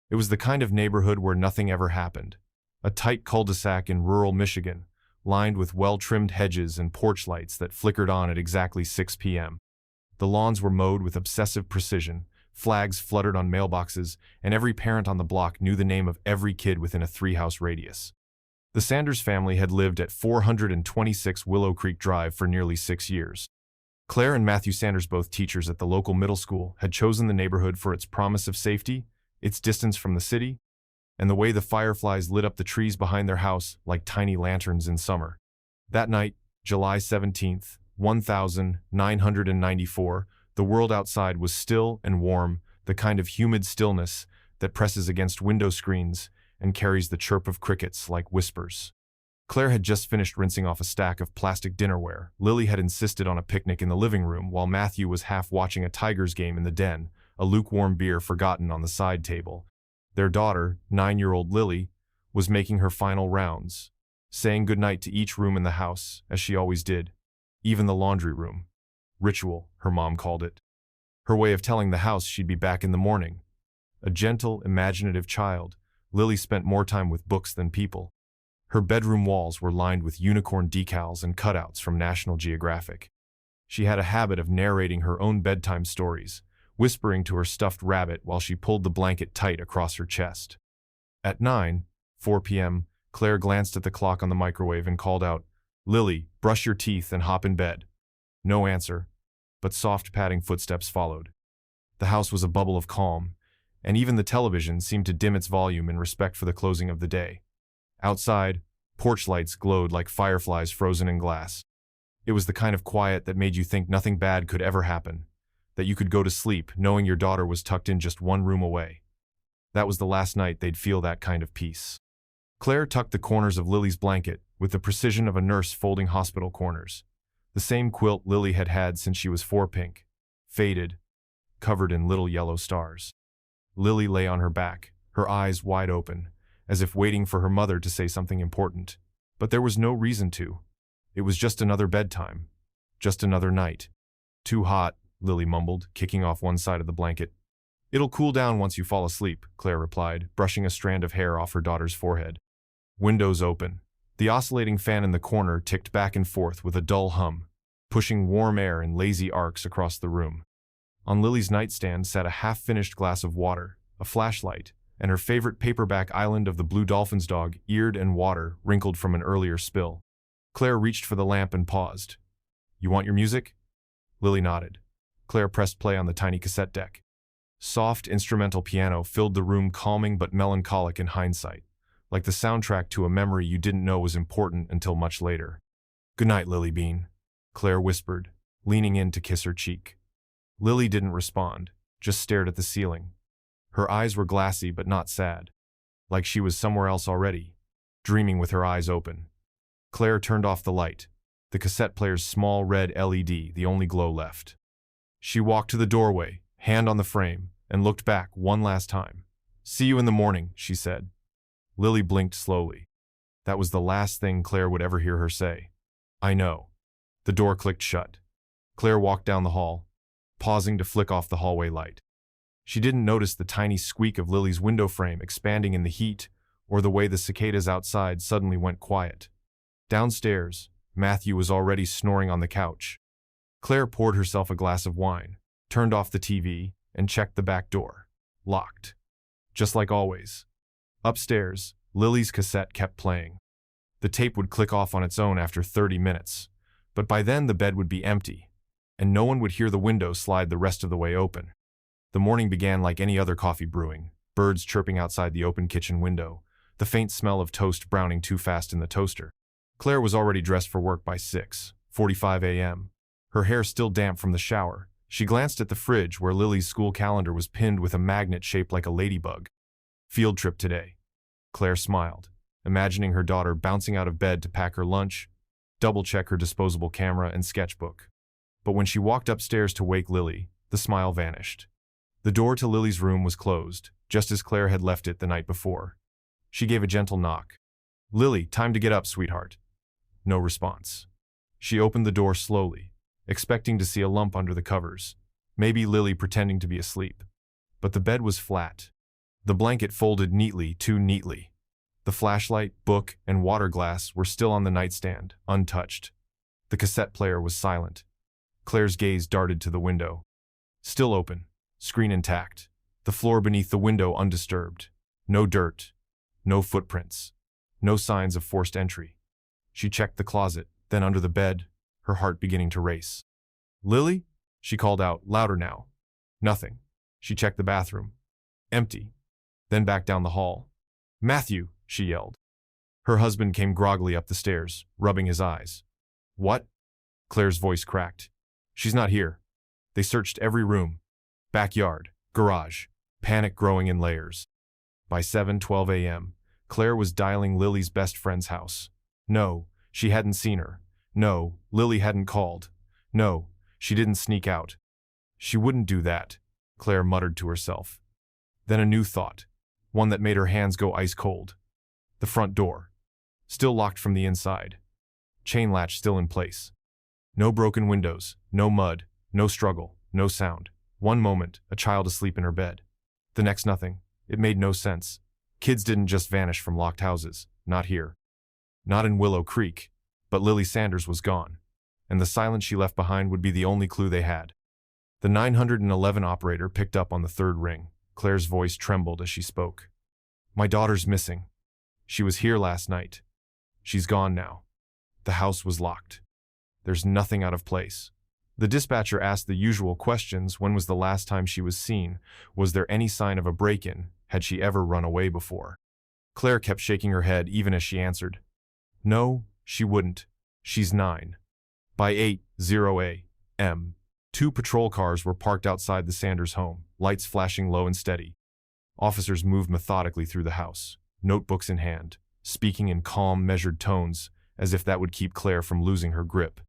It was the kind of neighborhood where nothing ever happened. A tight cul-de-sac in rural Michigan, lined with well-trimmed hedges and porch lights that flickered on at exactly 6 p.m. The lawns were mowed with obsessive precision, flags fluttered on mailboxes, and every parent on the block knew the name of every kid within a three-house radius. The Sanders family had lived at 426 Willow Creek Drive for nearly 6 years. Claire and Matthew Sanders, both teachers at the local middle school, had chosen the neighborhood for its promise of safety, its distance from the city, and the way the fireflies lit up the trees behind their house like tiny lanterns in summer. That night, July 17th, 1994, the world outside was still and warm, the kind of humid stillness that presses against window screens and carries the chirp of crickets like whispers. Claire had just finished rinsing off a stack of plastic dinnerware. Lily had insisted on a picnic in the living room, while Matthew was half watching a Tigers game in the den, a lukewarm beer forgotten on the side table. Their daughter, 9-year-old Lily, was making her final rounds, saying goodnight to each room in the house, as she always did, even the laundry room. Ritual, her mom called it. Her way of telling the house she'd be back in the morning. A gentle, imaginative child, Lily spent more time with books than people. Her bedroom walls were lined with unicorn decals and cutouts from National Geographic. She had a habit of narrating her own bedtime stories, whispering to her stuffed rabbit while she pulled the blanket tight across her chest. At 4 p.m., Claire glanced at the clock on the microwave and called out, "Lily, brush your teeth and hop in bed." No answer, but soft padding footsteps followed. The house was a bubble of calm, and even the television seemed to dim its volume in respect for the closing of the day. Outside, porch lights glowed like fireflies frozen in glass. It was the kind of quiet that made you think nothing bad could ever happen, that you could go to sleep knowing your daughter was tucked in just one room away. That was the last night they'd feel that kind of peace. Claire tucked the corners of Lily's blanket with the precision of a nurse folding hospital corners. The same quilt Lily had had since she was 4, pink, faded, covered in little yellow stars. Lily lay on her back, her eyes wide open, as if waiting for her mother to say something important. But there was no reason to. It was just another bedtime. Just another night. "Too hot," Lily mumbled, kicking off one side of the blanket. "It'll cool down once you fall asleep," Claire replied, brushing a strand of hair off her daughter's forehead. Windows open. The oscillating fan in the corner ticked back and forth with a dull hum, pushing warm air in lazy arcs across the room. On Lily's nightstand sat a half-finished glass of water, a flashlight, and her favorite paperback Island of the Blue Dolphins dog, eared and water, wrinkled from an earlier spill. Claire reached for the lamp and paused. "You want your music?" Lily nodded. Claire pressed play on the tiny cassette deck. Soft instrumental piano filled the room, calming but melancholic in hindsight, like the soundtrack to a memory you didn't know was important until much later. "Good night, Lily Bean," Claire whispered, leaning in to kiss her cheek. Lily didn't respond, just stared at the ceiling. Her eyes were glassy but not sad, like she was somewhere else already, dreaming with her eyes open. Claire turned off the light, the cassette player's small red LED the only glow left. She walked to the doorway, hand on the frame, and looked back one last time. "See you in the morning," she said. Lily blinked slowly. That was the last thing Claire would ever hear her say. "I know." The door clicked shut. Claire walked down the hall, pausing to flick off the hallway light. She didn't notice the tiny squeak of Lily's window frame expanding in the heat, or the way the cicadas outside suddenly went quiet. Downstairs, Matthew was already snoring on the couch. Claire poured herself a glass of wine, turned off the TV, and checked the back door. Locked. Just like always. Upstairs, Lily's cassette kept playing. The tape would click off on its own after 30 minutes, but by then the bed would be empty, and no one would hear the window slide the rest of the way open. The morning began like any other coffee brewing, birds chirping outside the open kitchen window, the faint smell of toast browning too fast in the toaster. Claire was already dressed for work by 6:45 a.m., her hair still damp from the shower. She glanced at the fridge where Lily's school calendar was pinned with a magnet shaped like a ladybug. Field trip today. Claire smiled, imagining her daughter bouncing out of bed to pack her lunch, double-check her disposable camera and sketchbook. But when she walked upstairs to wake Lily, the smile vanished. The door to Lily's room was closed, just as Claire had left it the night before. She gave a gentle knock. "Lily, time to get up, sweetheart." No response. She opened the door slowly, expecting to see a lump under the covers, maybe Lily pretending to be asleep. But the bed was flat. The blanket folded neatly, too neatly. The flashlight, book, and water glass were still on the nightstand, untouched. The cassette player was silent. Claire's gaze darted to the window. Still open, screen intact. The floor beneath the window undisturbed. No dirt, no footprints, no signs of forced entry. She checked the closet, then under the bed, her heart beginning to race. "Lily?" she called out, louder now. Nothing. She checked the bathroom. Empty. Then back down the hall. "Matthew!" she yelled. Her husband came groggily up the stairs, rubbing his eyes. "What?" Claire's voice cracked. "She's not here." They searched every room. Backyard, garage, panic growing in layers. By 7:12 a.m., Claire was dialing Lily's best friend's house. No, she hadn't seen her. No, Lily hadn't called. No, she didn't sneak out. She wouldn't do that, Claire muttered to herself. Then a new thought, one that made her hands go ice cold. The front door, still locked from the inside. Chain latch still in place. No broken windows, no mud, no struggle, no sound. One moment, a child asleep in her bed. The next, nothing. It made no sense. Kids didn't just vanish from locked houses, not here. Not in Willow Creek, but Lily Sanders was gone, and the silence she left behind would be the only clue they had. The 911 operator picked up on the third ring. Claire's voice trembled as she spoke. "My daughter's missing. She was here last night. She's gone now. The house was locked. There's nothing out of place." The dispatcher asked the usual questions. When was the last time she was seen? Was there any sign of a break-in? Had she ever run away before? Claire kept shaking her head even as she answered. No, she wouldn't. She's 9. By 8:00 a.m., 2 patrol cars were parked outside the Sanders home, lights flashing low and steady. Officers moved methodically through the house, notebooks in hand, speaking in calm, measured tones, as if that would keep Claire from losing her grip.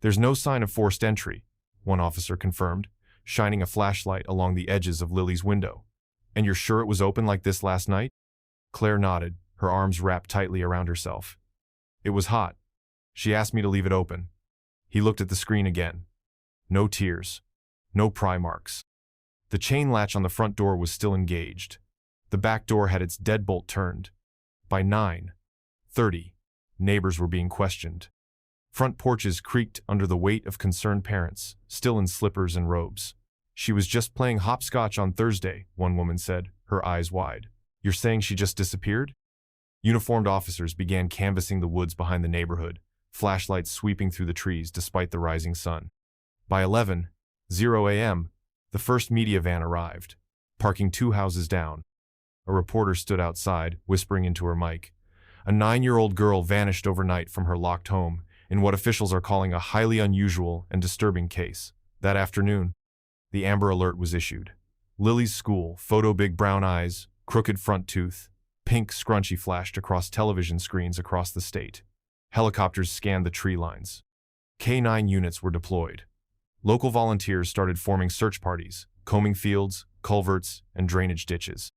"There's no sign of forced entry," one officer confirmed, shining a flashlight along the edges of Lily's window. "And you're sure it was open like this last night?" Claire nodded, her arms wrapped tightly around herself. "It was hot. She asked me to leave it open." He looked at the screen again. No tears. No pry marks. The chain latch on the front door was still engaged. The back door had its deadbolt turned. By 9:30, neighbors were being questioned. Front porches creaked under the weight of concerned parents, still in slippers and robes. "She was just playing hopscotch on Thursday," one woman said, her eyes wide. "You're saying she just disappeared?" Uniformed officers began canvassing the woods behind the neighborhood, flashlights sweeping through the trees despite the rising sun. By 11:00 a.m., the first media van arrived, parking 2 houses down. A reporter stood outside, whispering into her mic. A 9-year-old girl vanished overnight from her locked home, in what officials are calling a highly unusual and disturbing case. That afternoon, the Amber Alert was issued. Lily's school, photo big brown eyes, crooked front tooth, pink scrunchie flashed across television screens across the state. Helicopters scanned the tree lines. K-9 units were deployed. Local volunteers started forming search parties, combing fields, culverts, and drainage ditches.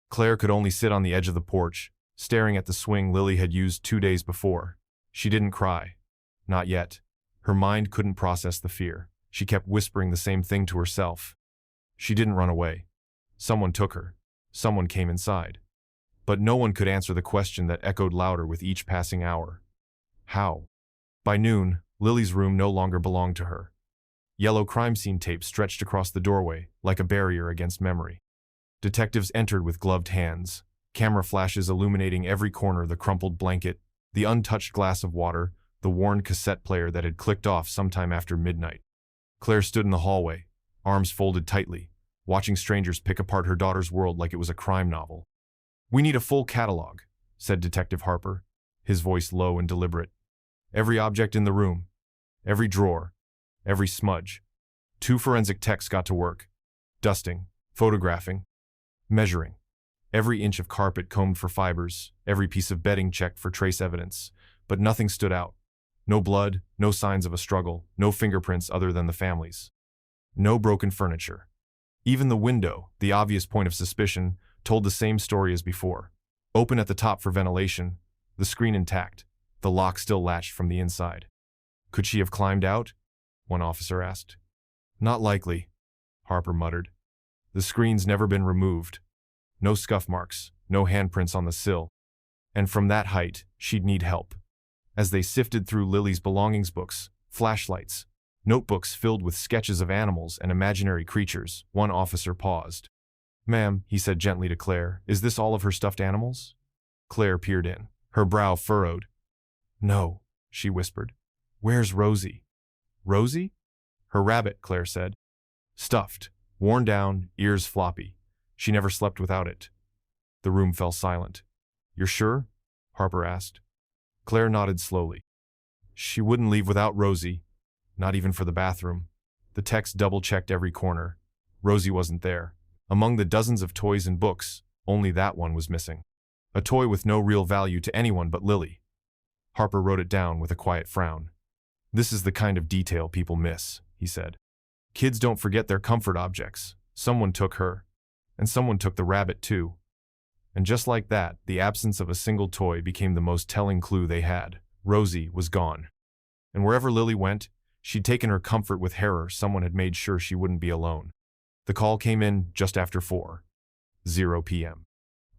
Claire could only sit on the edge of the porch, staring at the swing Lily had used 2 days before. She didn't cry. Not yet. Her mind couldn't process the fear. She kept whispering the same thing to herself. She didn't run away. Someone took her. Someone came inside. But no one could answer the question that echoed louder with each passing hour. How? By noon, Lily's room no longer belonged to her. Yellow crime scene tape stretched across the doorway, like a barrier against memory. Detectives entered with gloved hands, camera flashes illuminating every corner, the crumpled blanket, the untouched glass of water, the worn cassette player that had clicked off sometime after midnight. Claire stood in the hallway, arms folded tightly, watching strangers pick apart her daughter's world like it was a crime novel. "We need a full catalog," said Detective Harper, his voice low and deliberate. "Every object in the room, every drawer, every smudge." 2 forensic techs got to work, dusting, photographing, measuring. Every inch of carpet combed for fibers, every piece of bedding checked for trace evidence, but nothing stood out. No blood, no signs of a struggle, no fingerprints other than the family's. No broken furniture. Even the window, the obvious point of suspicion, told the same story as before. Open at the top for ventilation, the screen intact, the lock still latched from the inside. "Could she have climbed out?" one officer asked. "Not likely," Harper muttered. "The screen's never been removed. no scuff marks, no handprints on the sill. And from that height, she'd need help. As they sifted through Lily's belongings, books, flashlights, notebooks filled with sketches of animals and imaginary creatures, one officer paused. "Ma'am," he said gently to Claire, "is this all of her stuffed animals?" Claire peered in, her brow furrowed. "No," she whispered. "Where's Rosie?" "Rosie?" "Her rabbit," Claire said. "Stuffed, worn down, ears floppy. She never slept without it." The room fell silent. "You're sure?" Harper asked. Claire nodded slowly. She wouldn't leave without Rosie, not even for the bathroom. The text double-checked every corner. Rosie wasn't there. Among the dozens of toys and books, only that one was missing. A toy with no real value to anyone but Lily. Harper wrote it down with a quiet frown. "This is the kind of detail people miss," he said. "Kids don't forget their comfort objects. Someone took her. And someone took the rabbit too." And just like that, the absence of a single toy became the most telling clue they had. Rosie was gone. And wherever Lily went, she'd taken her comfort with her. Someone had made sure she wouldn't be alone. The call came in just after 4:00 p.m.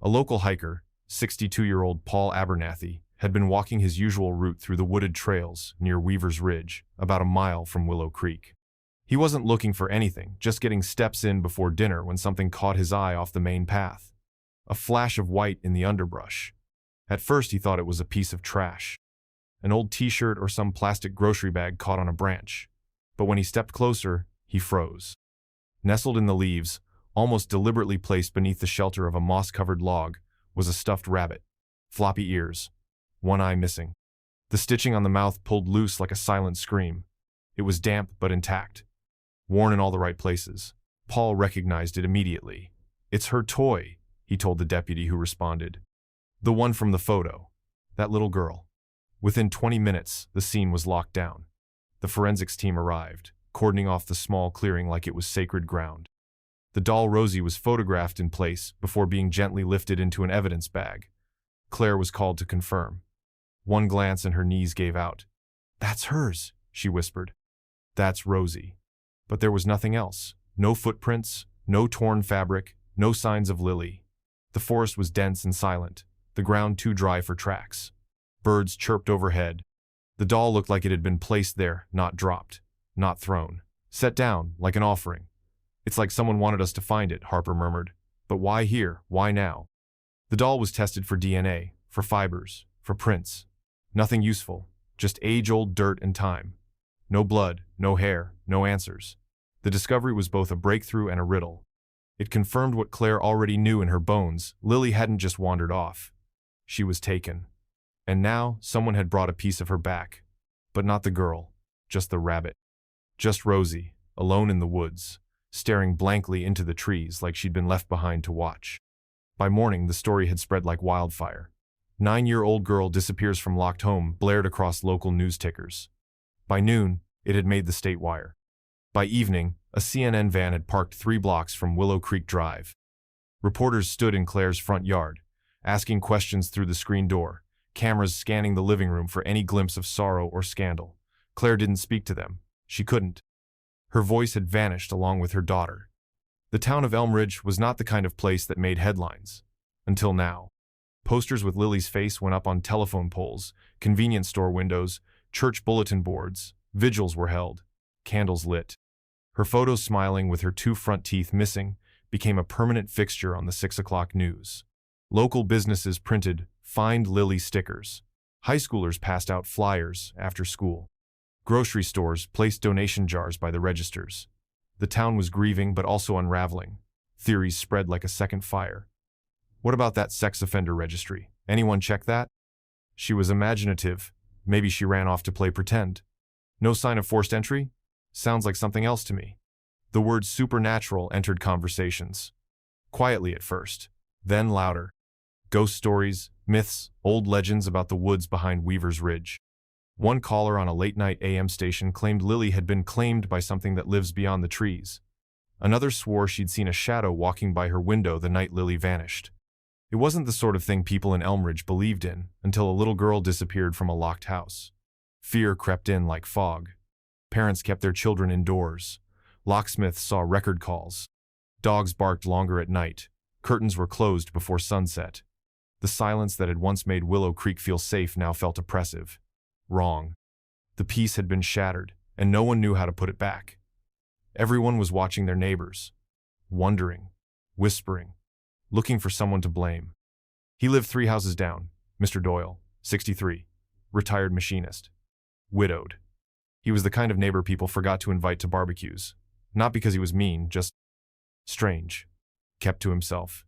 A local hiker, 62-year-old Paul Abernathy, had been walking his usual route through the wooded trails near Weaver's Ridge, about a mile from Willow Creek. He wasn't looking for anything, just getting steps in before dinner when something caught his eye off the main path. A flash of white in the underbrush. At first he thought it was a piece of trash. An old t-shirt or some plastic grocery bag caught on a branch. But when he stepped closer, he froze. Nestled in the leaves, almost deliberately placed beneath the shelter of a moss-covered log, was a stuffed rabbit. Floppy ears. One eye missing. The stitching on the mouth pulled loose like a silent scream. It was damp but intact. Worn in all the right places. Paul recognized it immediately. "It's her toy," he told the deputy who responded. "The one from the photo. That little girl." Within 20 minutes, the scene was locked down. The forensics team arrived, cordoning off the small clearing like it was sacred ground. The doll Rosie was photographed in place before being gently lifted into an evidence bag. Claire was called to confirm. One glance and her knees gave out. "That's hers," she whispered. "That's Rosie." But there was nothing else. No footprints, no torn fabric, no signs of Lily. The forest was dense and silent, the ground too dry for tracks. Birds chirped overhead. The doll looked like it had been placed there, not dropped, not thrown. Set down, like an offering. "It's like someone wanted us to find it," Harper murmured. "But why here? Why now?" The doll was tested for DNA, for fibers, for prints. Nothing useful, just age-old dirt and time. No blood, no hair, no answers. The discovery was both a breakthrough and a riddle. It confirmed what Claire already knew in her bones. Lily hadn't just wandered off. She was taken. And now, someone had brought a piece of her back. But not the girl, just the rabbit. Just Rosie, alone in the woods, staring blankly into the trees like she'd been left behind to watch. By morning, the story had spread like wildfire. 9-year-old girl disappears from locked home blared across local news tickers. By noon, it had made the state wire. By evening, a CNN van had parked 3 blocks from Willow Creek Drive. Reporters stood in Claire's front yard, asking questions through the screen door, cameras scanning the living room for any glimpse of sorrow or scandal. Claire didn't speak to them. She couldn't. Her voice had vanished along with her daughter. The town of Elmridge was not the kind of place that made headlines. Until now. Posters with Lily's face went up on telephone poles, convenience store windows, church bulletin boards. Vigils were held. Candles lit. Her photo, smiling with her 2 front teeth missing, became a permanent fixture on the 6 o'clock news. Local businesses printed "Find Lily" stickers. High schoolers passed out flyers after school. Grocery stores placed donation jars by the registers. The town was grieving but also unraveling. Theories spread like a second fire. What about that sex offender registry? Anyone check that? She was imaginative. Maybe she ran off to play pretend. No sign of forced entry? Sounds like something else to me. The word supernatural entered conversations. Quietly at first, then louder. Ghost stories, myths, old legends about the woods behind Weaver's Ridge. One caller on a late-night AM station claimed Lily had been claimed by something that lives beyond the trees. Another swore she'd seen a shadow walking by her window the night Lily vanished. It wasn't the sort of thing people in Elmridge believed in until a little girl disappeared from a locked house. Fear crept in like fog. Parents kept their children indoors. Locksmiths saw record calls. Dogs barked longer at night. Curtains were closed before sunset. The silence that had once made Willow Creek feel safe now felt oppressive. Wrong. The peace had been shattered, and no one knew how to put it back. Everyone was watching their neighbors, wondering, whispering, looking for someone to blame. He lived 3 houses down, Mr. Doyle, 63, retired machinist, widowed. He was the kind of neighbor people forgot to invite to barbecues, not because he was mean, just strange, kept to himself.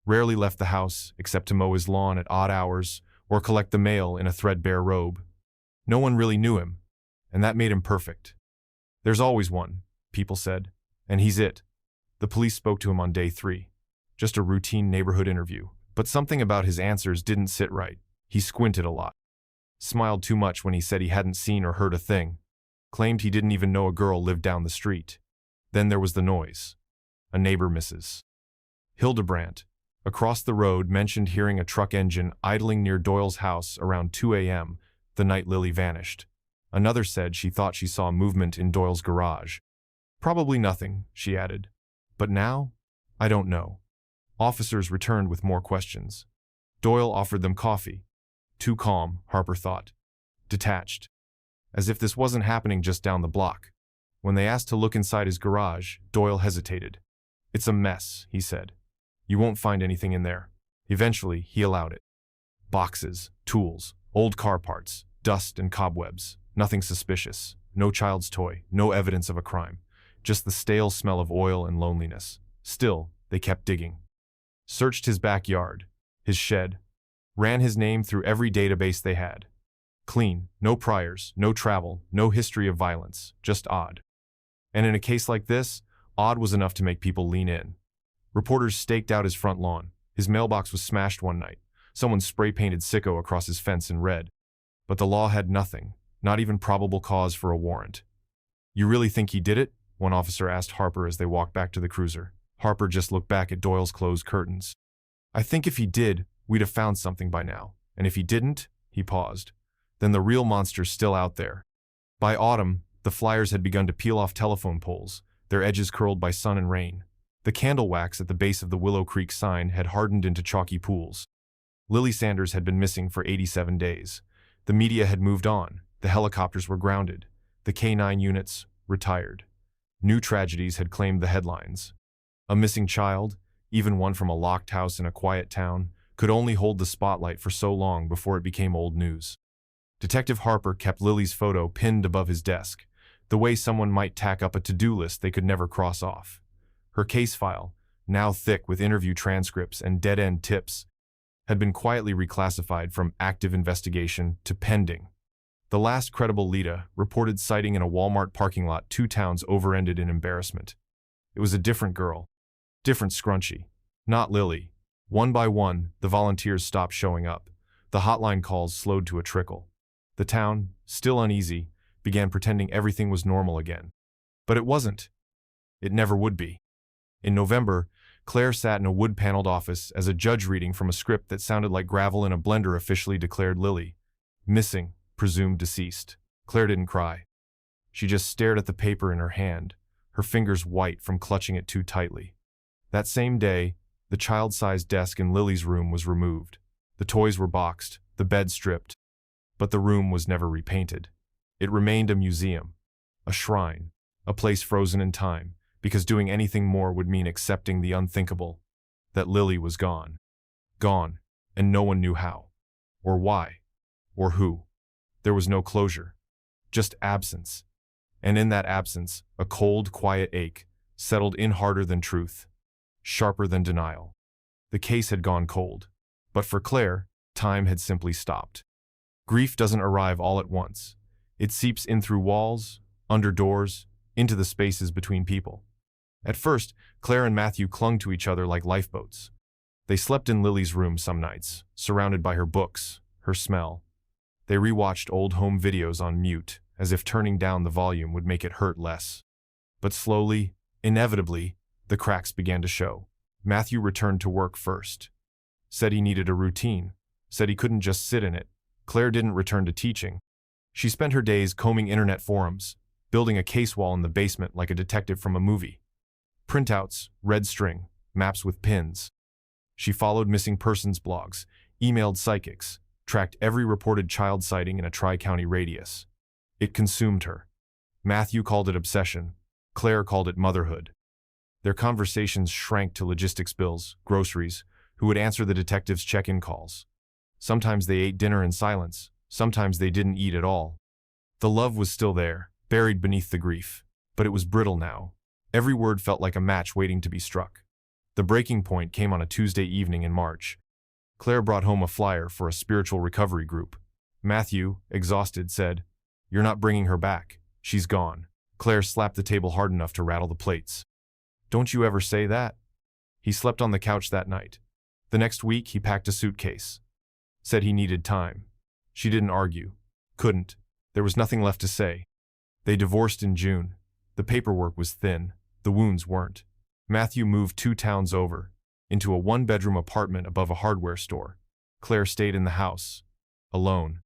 Rarely left the house except to mow his lawn at odd hours or collect the mail in a threadbare robe. No one really knew him, and that made him perfect. There's always one, people said, and he's it. The police spoke to him on day 3. Just a routine neighborhood interview, but something about his answers didn't sit right. He squinted a lot, smiled too much when he said he hadn't seen or heard a thing, claimed he didn't even know a girl lived down the street. Then there was the noise. A neighbor, Mrs. Hildebrandt, across the road, mentioned hearing a truck engine idling near Doyle's house around 2 a.m. the night Lily vanished. Another said she thought she saw movement in Doyle's garage. Probably nothing, she added. But now? I don't know. Officers returned with more questions. Doyle offered them coffee. Too calm, Harper thought. Detached. As if this wasn't happening just down the block. When they asked to look inside his garage, Doyle hesitated. It's a mess, he said. You won't find anything in there. Eventually, he allowed it. Boxes, tools, old car parts, dust and cobwebs. Nothing suspicious. No child's toy, no evidence of a crime. Just the stale smell of oil and loneliness. Still, they kept digging. Searched his backyard, his shed, ran his name through every database they had. Clean, no priors, no travel, no history of violence, just odd. And in a case like this, odd was enough to make people lean in. Reporters staked out his front lawn. His mailbox was smashed one night. Someone spray-painted sicko across his fence in red. But the law had nothing, not even probable cause for a warrant. You really think he did it? One officer asked Harper as they walked back to the cruiser. Harper just looked back at Doyle's closed curtains. I think if he did, we'd have found something by now. And if he didn't, he paused, then the real monster's still out there. By autumn, the flyers had begun to peel off telephone poles, their edges curled by sun and rain. The candle wax at the base of the Willow Creek sign had hardened into chalky pools. Lily Sanders had been missing for 87 days. The media had moved on. The helicopters were grounded. The K-9 units retired. New tragedies had claimed the headlines. A missing child, even one from a locked house in a quiet town, could only hold the spotlight for so long before it became old news. Detective Harper kept Lily's photo pinned above his desk, the way someone might tack up a to-do list they could never cross off. Her case file, now thick with interview transcripts and dead-end tips, had been quietly reclassified from active investigation to pending. The last credible Lita reported sighting in a Walmart parking lot 2 towns over-ended in embarrassment. It was a different girl, different scrunchie, not Lily. One by one, the volunteers stopped showing up. The hotline calls slowed to a trickle. The town, still uneasy, began pretending everything was normal again. But it wasn't. It never would be. In November, Claire sat in a wood-paneled office as a judge reading from a script that sounded like gravel in a blender officially declared Lily missing, presumed deceased. Claire didn't cry. She just stared at the paper in her hand, her fingers white from clutching it too tightly. That same day, the child-sized desk in Lily's room was removed. The toys were boxed, the bed stripped, but the room was never repainted. It remained a museum, a shrine, a place frozen in time, because doing anything more would mean accepting the unthinkable, that Lily was gone. Gone, and no one knew how, or why, or who. There was no closure, just absence. And in that absence, a cold, quiet ache settled in harder than truth, sharper than denial. The case had gone cold, but for Claire, time had simply stopped. Grief doesn't arrive all at once. It seeps in through walls, under doors, into the spaces between people. At first, Claire and Matthew clung to each other like lifeboats. They slept in Lily's room some nights, surrounded by her books, her smell. They rewatched old home videos on mute, as if turning down the volume would make it hurt less. But slowly, inevitably, the cracks began to show. Matthew returned to work first. Said he needed a routine. Said he couldn't just sit in it. Claire didn't return to teaching. She spent her days combing internet forums, building a case wall in the basement like a detective from a movie. Printouts, red string, maps with pins. She followed missing persons blogs, emailed psychics, tracked every reported child sighting in a tri-county radius. It consumed her. Matthew called it obsession. Claire called it motherhood. Their conversations shrank to logistics bills, groceries, who would answer the detectives' check-in calls. Sometimes they ate dinner in silence. Sometimes they didn't eat at all. The love was still there, buried beneath the grief, but it was brittle now. Every word felt like a match waiting to be struck. The breaking point came on a Tuesday evening in March. Claire brought home a flyer for a spiritual recovery group. Matthew, exhausted, said, "You're not bringing her back. She's gone." Claire slapped the table hard enough to rattle the plates. "Don't you ever say that?" He slept on the couch that night. The next week, he packed a suitcase. Said he needed time. She didn't argue. Couldn't. There was nothing left to say. They divorced in June. The paperwork was thin. The wounds weren't. Matthew moved 2 towns over, into a 1-bedroom apartment above a hardware store. Claire stayed in the house, alone,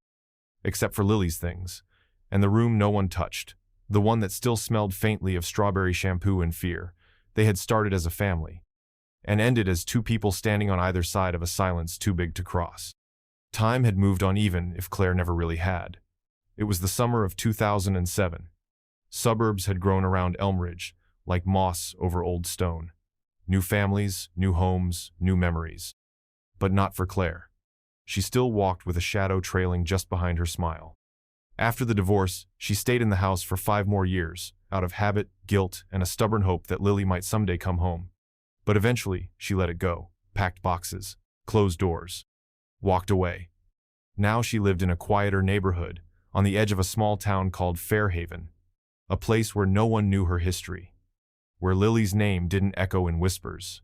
except for Lily's things, and the room no one touched, the one that still smelled faintly of strawberry shampoo and fear. They had started as a family, and ended as 2 people standing on either side of a silence too big to cross. Time had moved on even if Claire never really had. It was the summer of 2007. Suburbs had grown around Elmridge, like moss over old stone. New families, new homes, new memories. But not for Claire. She still walked with a shadow trailing just behind her smile. After the divorce, she stayed in the house for 5 more years, out of habit, guilt, and a stubborn hope that Lily might someday come home. But eventually, she let it go, packed boxes, closed doors, walked away. Now she lived in a quieter neighborhood, on the edge of a small town called Fairhaven, a place where no one knew her history, where Lily's name didn't echo in whispers,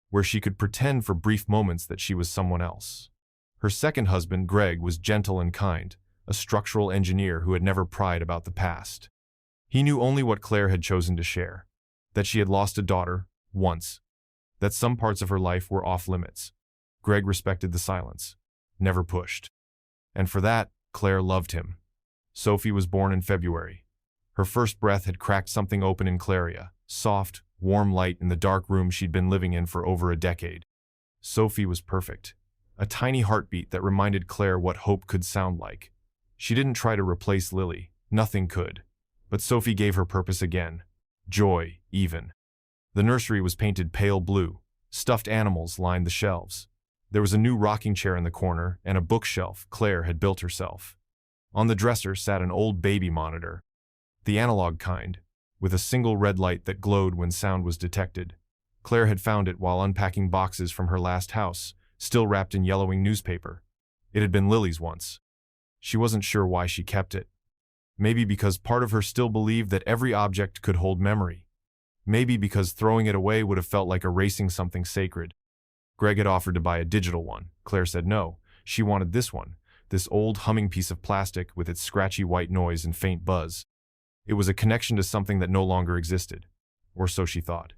where she could pretend for brief moments that she was someone else. Her second husband, Greg, was gentle and kind, a structural engineer who had never pried about the past. He knew only what Claire had chosen to share, that she had lost a daughter, once, that some parts of her life were off limits. Greg respected the silence, never pushed. And for that, Claire loved him. Sophie was born in February. Her first breath had cracked something open in Claria, soft, warm light in the dark room she'd been living in for over a decade. Sophie was perfect, a tiny heartbeat that reminded Claire what hope could sound like. She didn't try to replace Lily, nothing could. But Sophie gave her purpose again, joy, even. The nursery was painted pale blue. Stuffed animals lined the shelves. There was a new rocking chair in the corner and a bookshelf Claire had built herself. On the dresser sat an old baby monitor, the analog kind, with a single red light that glowed when sound was detected. Claire had found it while unpacking boxes from her last house, still wrapped in yellowing newspaper. It had been Lily's once. She wasn't sure why she kept it. Maybe because part of her still believed that every object could hold memory. Maybe because throwing it away would have felt like erasing something sacred. Greg had offered to buy a digital one. Claire said no. She wanted this one, this old humming piece of plastic with its scratchy white noise and faint buzz. It was a connection to something that no longer existed, or so she thought.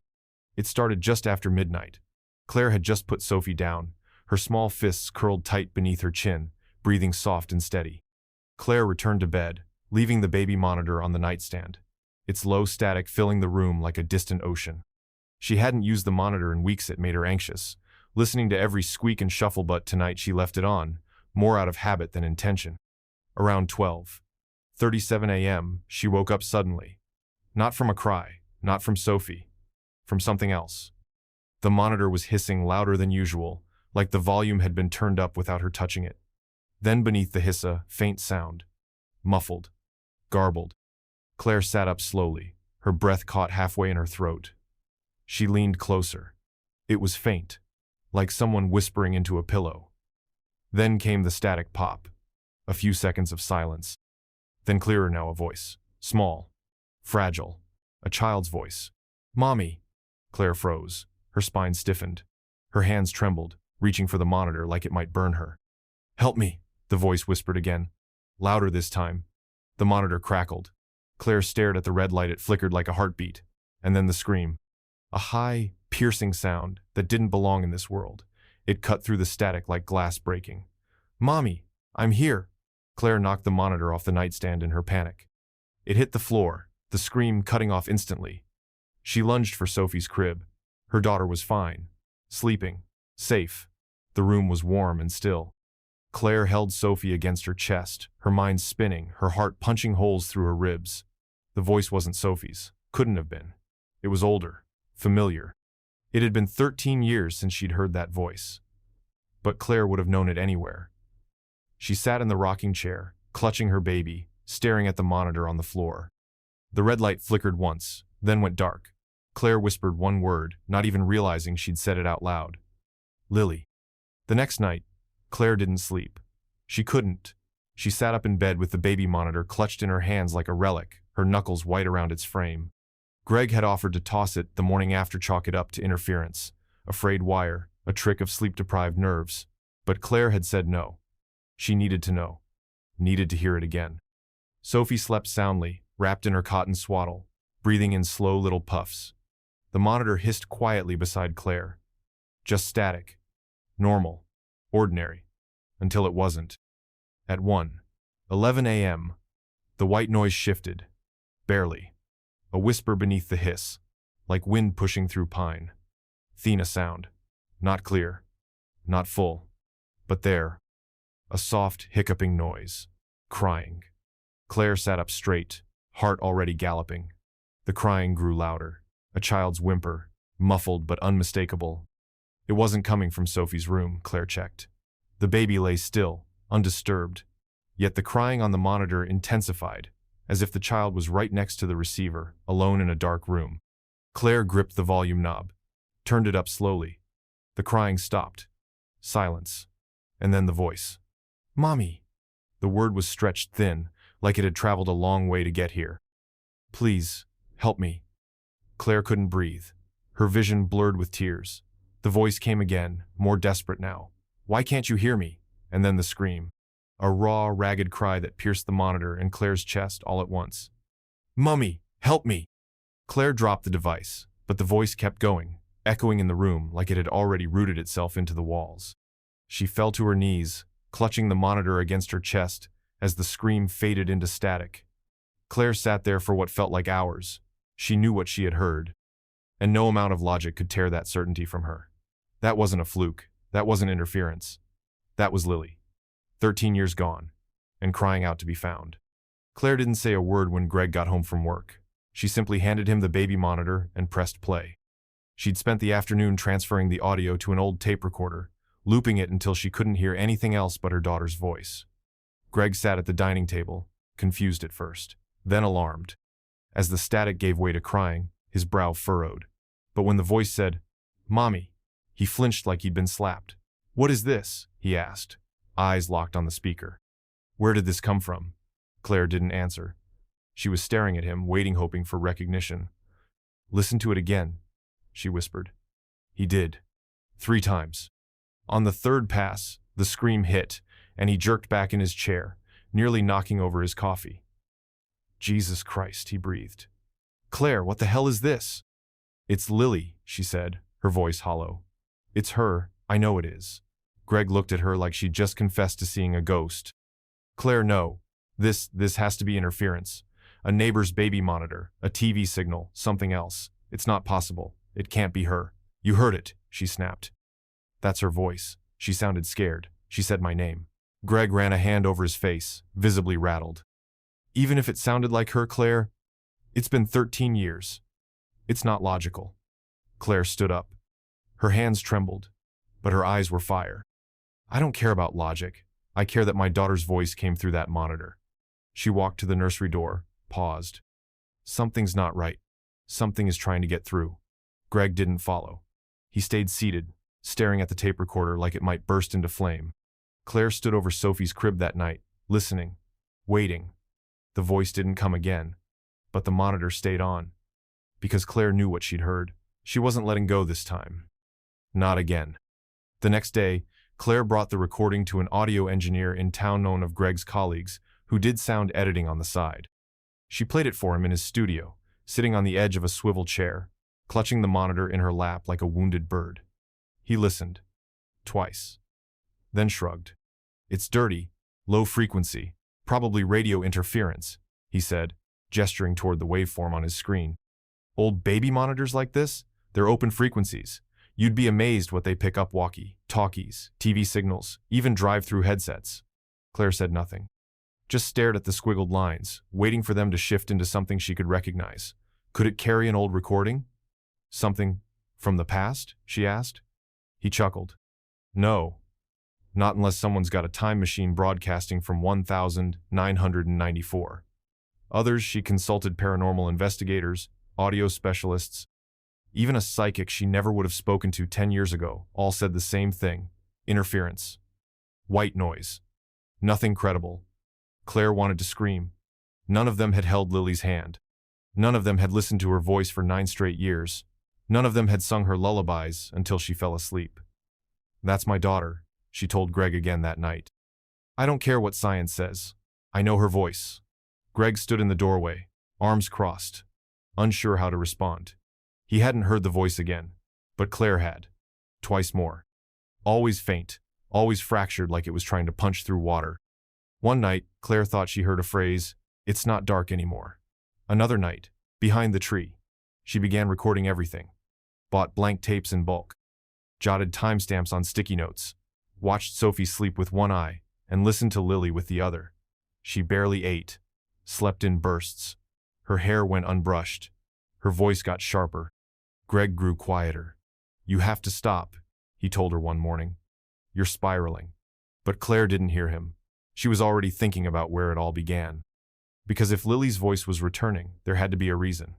It started just after midnight. Claire had just put Sophie down, her small fists curled tight beneath her chin, breathing soft and steady. Claire returned to bed, leaving the baby monitor on the nightstand, its low static filling the room like a distant ocean. She hadn't used the monitor in weeks. It made her anxious, listening to every squeak and shuffle, but tonight she left it on, more out of habit than intention. Around 12:37 a.m., she woke up suddenly. Not from a cry, not from Sophie, from something else. The monitor was hissing louder than usual, like the volume had been turned up without her touching it. Then beneath the hiss, a faint sound, muffled, garbled. Claire sat up slowly, her breath caught halfway in her throat. She leaned closer. It was faint, like someone whispering into a pillow. Then came the static pop. A few seconds of silence. Then clearer now, a voice. Small. Fragile. A child's voice. "Mommy." Claire froze. Her spine stiffened. Her hands trembled, reaching for the monitor like it might burn her. "Help me," the voice whispered again. Louder this time. The monitor crackled. Claire stared at the red light. It flickered like a heartbeat. And then the scream. A high, piercing sound that didn't belong in this world. It cut through the static like glass breaking. "Mommy, I'm here." Claire knocked the monitor off the nightstand in her panic. It hit the floor, the scream cutting off instantly. She lunged for Sophie's crib. Her daughter was fine, sleeping, Safe. The room was warm and still. Claire held Sophie against her chest, her mind spinning, her heart punching holes through her ribs. The voice wasn't Sophie's. Couldn't have been. It was older. Familiar. It had been 13 years since she'd heard that voice. But Claire would have known it anywhere. She sat in the rocking chair, clutching her baby, staring at the monitor on the floor. The red light flickered once, then went dark. Claire whispered one word, not even realizing she'd said it out loud. Lily. The next night, Claire didn't sleep. She couldn't. She sat up in bed with the baby monitor clutched in her hands like a relic, her knuckles white around its frame. Greg had offered to toss it the morning after, chalk it up to interference, a frayed wire, a trick of sleep-deprived nerves. But Claire had said no. She needed to know. Needed to hear it again. Sophie slept soundly, wrapped in her cotton swaddle, breathing in slow little puffs. The monitor hissed quietly beside Claire. Just static. Normal. Ordinary. Until it wasn't. At 1:11 a.m., the white noise shifted. Barely. A whisper beneath the hiss, like wind pushing through pine. Thin sound. Not clear. Not full. But there. A soft, hiccuping noise. Crying. Claire sat up straight, heart already galloping. The crying grew louder. A child's whimper, muffled but unmistakable. It wasn't coming from Sophie's room, Claire checked. The baby lay still, undisturbed. Yet the crying on the monitor intensified, as if the child was right next to the receiver, alone in a dark room. Claire gripped the volume knob, turned it up slowly. The crying stopped. Silence. And then the voice. Mommy. The word was stretched thin, like it had traveled a long way to get here. Please, help me. Claire couldn't breathe. Her vision blurred with tears. The voice came again, more desperate now. Why can't you hear me? And then the scream. A raw, ragged cry that pierced the monitor and Claire's chest all at once. Mummy, help me! Claire dropped the device, but the voice kept going, echoing in the room like it had already rooted itself into the walls. She fell to her knees, clutching the monitor against her chest as the scream faded into static. Claire sat there for what felt like hours. She knew what she had heard, and no amount of logic could tear that certainty from her. That wasn't a fluke. That wasn't interference. That was Lily. 13 years gone, and crying out to be found. Claire didn't say a word when Greg got home from work. She simply handed him the baby monitor and pressed play. She'd spent the afternoon transferring the audio to an old tape recorder, looping it until she couldn't hear anything else but her daughter's voice. Greg sat at the dining table, confused at first, then alarmed. As the static gave way to crying, his brow furrowed. But when the voice said, Mommy, he flinched like he'd been slapped. What is this? He asked, eyes locked on the speaker. Where did this come from? Claire didn't answer. She was staring at him, waiting, hoping for recognition. Listen to it again, she whispered. He did. 3 times. On the third pass, the scream hit, and he jerked back in his chair, nearly knocking over his coffee. Jesus Christ, he breathed. Claire, what the hell is this? It's Lily, she said, her voice hollow. It's her, I know it is. Greg looked at her like she'd just confessed to seeing a ghost. Claire, no. This has to be interference. A neighbor's baby monitor, a TV signal, something else. It's not possible. It can't be her. You heard it, she snapped. That's her voice. She sounded scared. She said my name. Greg ran a hand over his face, visibly rattled. Even if it sounded like her, Claire, it's been 13 years. It's not logical. Claire stood up. Her hands trembled, but her eyes were fire. I don't care about logic. I care that my daughter's voice came through that monitor. She walked to the nursery door, paused. Something's not right. Something is trying to get through. Greg didn't follow. He stayed seated, staring at the tape recorder like it might burst into flame. Claire stood over Sophie's crib that night, listening, waiting. The voice didn't come again, but the monitor stayed on. Because Claire knew what she'd heard. She wasn't letting go this time. Not again. The next day, Claire brought the recording to an audio engineer in town known of Greg's colleagues, who did sound editing on the side. She played it for him in his studio, sitting on the edge of a swivel chair, clutching the monitor in her lap like a wounded bird. He listened. Twice. Then shrugged. It's dirty, low frequency, probably radio interference, he said, gesturing toward the waveform on his screen. Old baby monitors like this? They're open frequencies. You'd be amazed what they pick up: walkie-talkies, TV signals, even drive-through headsets. Claire said nothing. Just stared at the squiggled lines, waiting for them to shift into something she could recognize. Could it carry an old recording? Something from the past? She asked. He chuckled. No. Not unless someone's got a time machine broadcasting from 1994. Others, she consulted paranormal investigators, audio specialists, even a psychic she never would have spoken to 10 years ago, all said the same thing: interference. White noise. Nothing credible. Claire wanted to scream. None of them had held Lily's hand. None of them had listened to her voice for 9 straight years. None of them had sung her lullabies until she fell asleep. That's my daughter, she told Greg again that night. I don't care what science says. I know her voice. Greg stood in the doorway, arms crossed, unsure how to respond. He hadn't heard the voice again, but Claire had. Twice more. Always faint, always fractured like it was trying to punch through water. One night, Claire thought she heard a phrase, "It's not dark anymore." Another night, behind the tree, she began recording everything. Bought blank tapes in bulk. Jotted timestamps on sticky notes. Watched Sophie sleep with one eye and listened to Lily with the other. She barely ate. Slept in bursts. Her hair went unbrushed. Her voice got sharper. Greg grew quieter. You have to stop, he told her one morning. You're spiraling. But Claire didn't hear him. She was already thinking about where it all began. Because if Lily's voice was returning, there had to be a reason.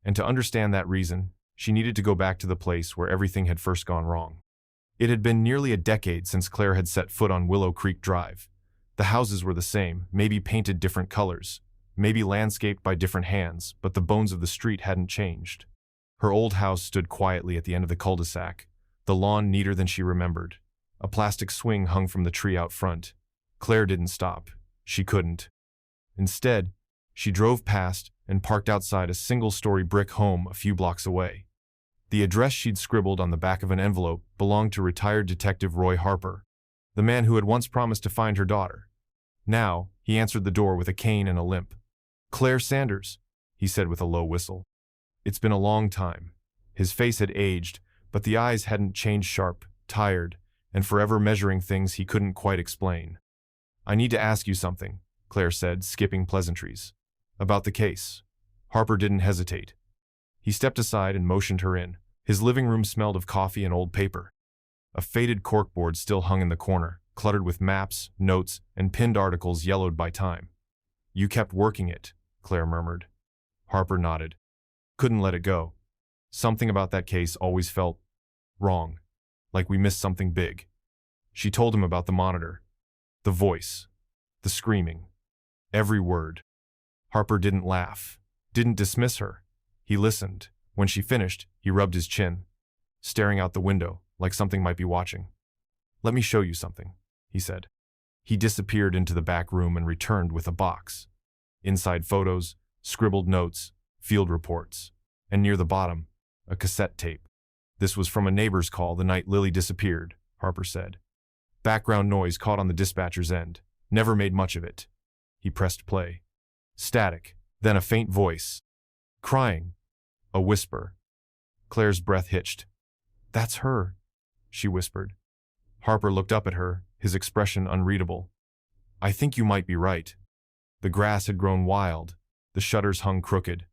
And to understand that reason, she needed to go back to the place where everything had first gone wrong. It had been nearly a decade since Claire had set foot on Willow Creek Drive. The houses were the same, maybe painted different colors, maybe landscaped by different hands, but the bones of the street hadn't changed. Her old house stood quietly at the end of the cul-de-sac, the lawn neater than she remembered. A plastic swing hung from the tree out front. Claire didn't stop. She couldn't. Instead, she drove past and parked outside a single-story brick home a few blocks away. The address she'd scribbled on the back of an envelope belonged to retired Detective Roy Harper, the man who had once promised to find her daughter. Now, he answered the door with a cane and a limp. Claire Sanders, he said with a low whistle. It's been a long time. His face had aged, but the eyes hadn't changed, sharp, tired, and forever measuring things he couldn't quite explain. I need to ask you something, Claire said, skipping pleasantries. About the case. Harper didn't hesitate. He stepped aside and motioned her in. His living room smelled of coffee and old paper. A faded corkboard still hung in the corner, cluttered with maps, notes, and pinned articles yellowed by time. You kept working it, Claire murmured. Harper nodded. Couldn't let it go. Something about that case always felt wrong, like we missed something big. She told him about the monitor, the voice, the screaming, every word. Harper didn't laugh, didn't dismiss her. He listened. When she finished, he rubbed his chin, staring out the window like something might be watching. Let me show you something, he said. He disappeared into the back room and returned with a box. Inside photos, scribbled notes, field reports, and near the bottom, a cassette tape. This was from a neighbor's call the night Lily disappeared, Harper said. Background noise caught on the dispatcher's end. Never made much of it. He pressed play. Static, then a faint voice. Crying. A whisper. Claire's breath hitched. That's her, she whispered. Harper looked up at her, his expression unreadable. I think you might be right. The grass had grown wild. The shutters hung crooked.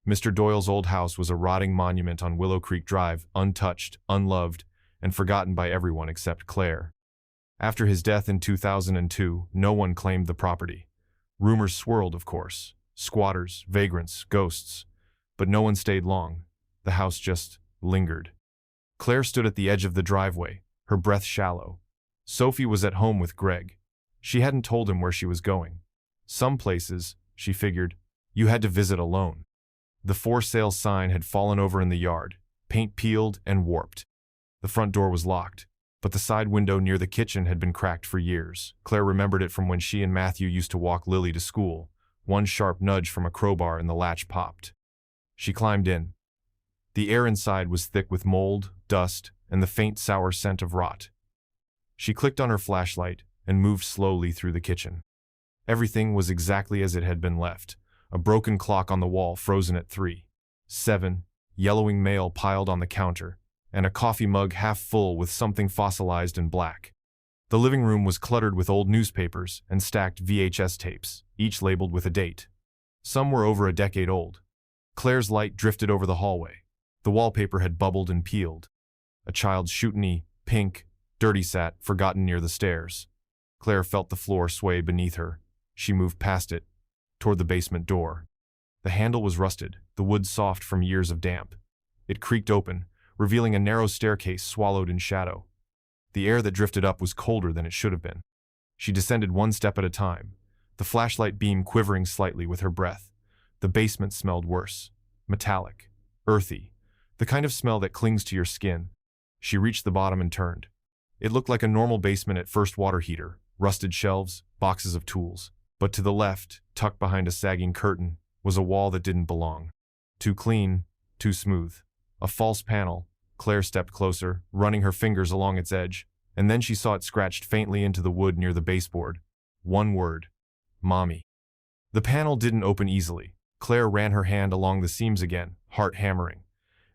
Mr. Doyle's old house was a rotting monument on Willow Creek Drive, untouched, unloved, and forgotten by everyone except Claire. After his death in 2002, no one claimed the property. Rumors swirled, of course. Squatters, vagrants, ghosts. But no one stayed long. The house just lingered. Claire stood at the edge of the driveway, her breath shallow. Sophie was at home with Greg. She hadn't told him where she was going. Some places, she figured, you had to visit alone. The for sale sign had fallen over in the yard, paint peeled and warped. The front door was locked, but the side window near the kitchen had been cracked for years. Claire remembered it from when she and Matthew used to walk Lily to school. One sharp nudge from a crowbar and the latch popped. She climbed in. The air inside was thick with mold, dust, and the faint sour scent of rot. She clicked on her flashlight and moved slowly through the kitchen. Everything was exactly as it had been left. A broken clock on the wall frozen at 3:07, yellowing mail piled on the counter, and a coffee mug half full with something fossilized and black. The living room was cluttered with old newspapers and stacked VHS tapes, each labeled with a date. Some were over a decade old. Claire's light drifted over the hallway. The wallpaper had bubbled and peeled. A child's shootany, pink, dirty sat, forgotten near the stairs. Claire felt the floor sway beneath her. She moved past it, toward the basement door. The handle was rusted, the wood soft from years of damp. It creaked open, revealing a narrow staircase swallowed in shadow. The air that drifted up was colder than it should have been. She descended one step at a time, the flashlight beam quivering slightly with her breath. The basement smelled worse. Metallic, earthy, the kind of smell that clings to your skin. She reached the bottom and turned. It looked like a normal basement at first water heater, rusted shelves, boxes of tools. But to the left, tucked behind a sagging curtain, was a wall that didn't belong. Too clean, too smooth. A false panel. Claire stepped closer, running her fingers along its edge, and then she saw it scratched faintly into the wood near the baseboard. One word. Mommy. The panel didn't open easily. Claire ran her hand along the seams again, heart hammering.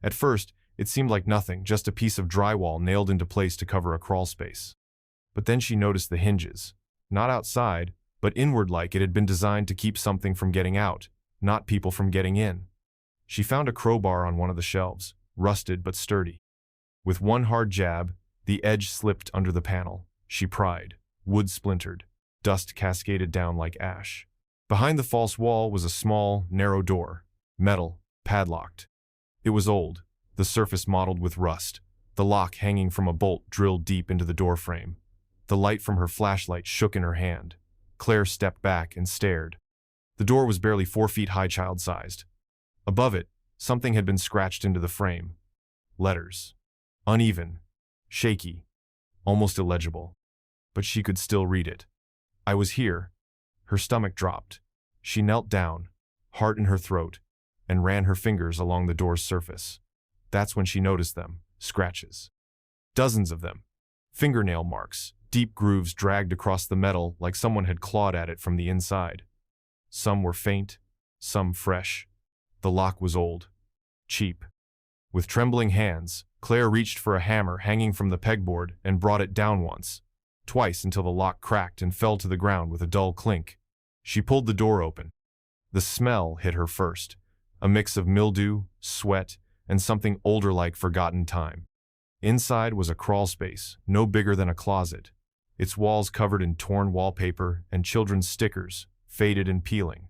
At first, it seemed like nothing, just a piece of drywall nailed into place to cover a crawl space. But then she noticed the hinges. Not outside, but inward, like it had been designed to keep something from getting out, not people from getting in. She found a crowbar on one of the shelves, rusted but sturdy. With one hard jab, the edge slipped under the panel. She pried. Wood splintered. Dust cascaded down like ash. Behind the false wall was a small, narrow door. Metal, padlocked. It was old, the surface mottled with rust, the lock hanging from a bolt drilled deep into the door frame. The light from her flashlight shook in her hand. Claire stepped back and stared. The door was barely 4 feet high, child-sized. Above it, something had been scratched into the frame. Letters. Uneven. Shaky. Almost illegible. But she could still read it. I was here. Her stomach dropped. She knelt down, heart in her throat, and ran her fingers along the door's surface. That's when she noticed them. Scratches. Dozens of them. Fingernail marks, deep grooves dragged across the metal like someone had clawed at it from the inside. Some were faint, some fresh. The lock was old. Cheap. With trembling hands, Claire reached for a hammer hanging from the pegboard and brought it down once, twice until the lock cracked and fell to the ground with a dull clink. She pulled the door open. The smell hit her first, a mix of mildew, sweat, and something older like forgotten time. Inside was a crawl space, no bigger than a closet, its walls covered in torn wallpaper and children's stickers, faded and peeling.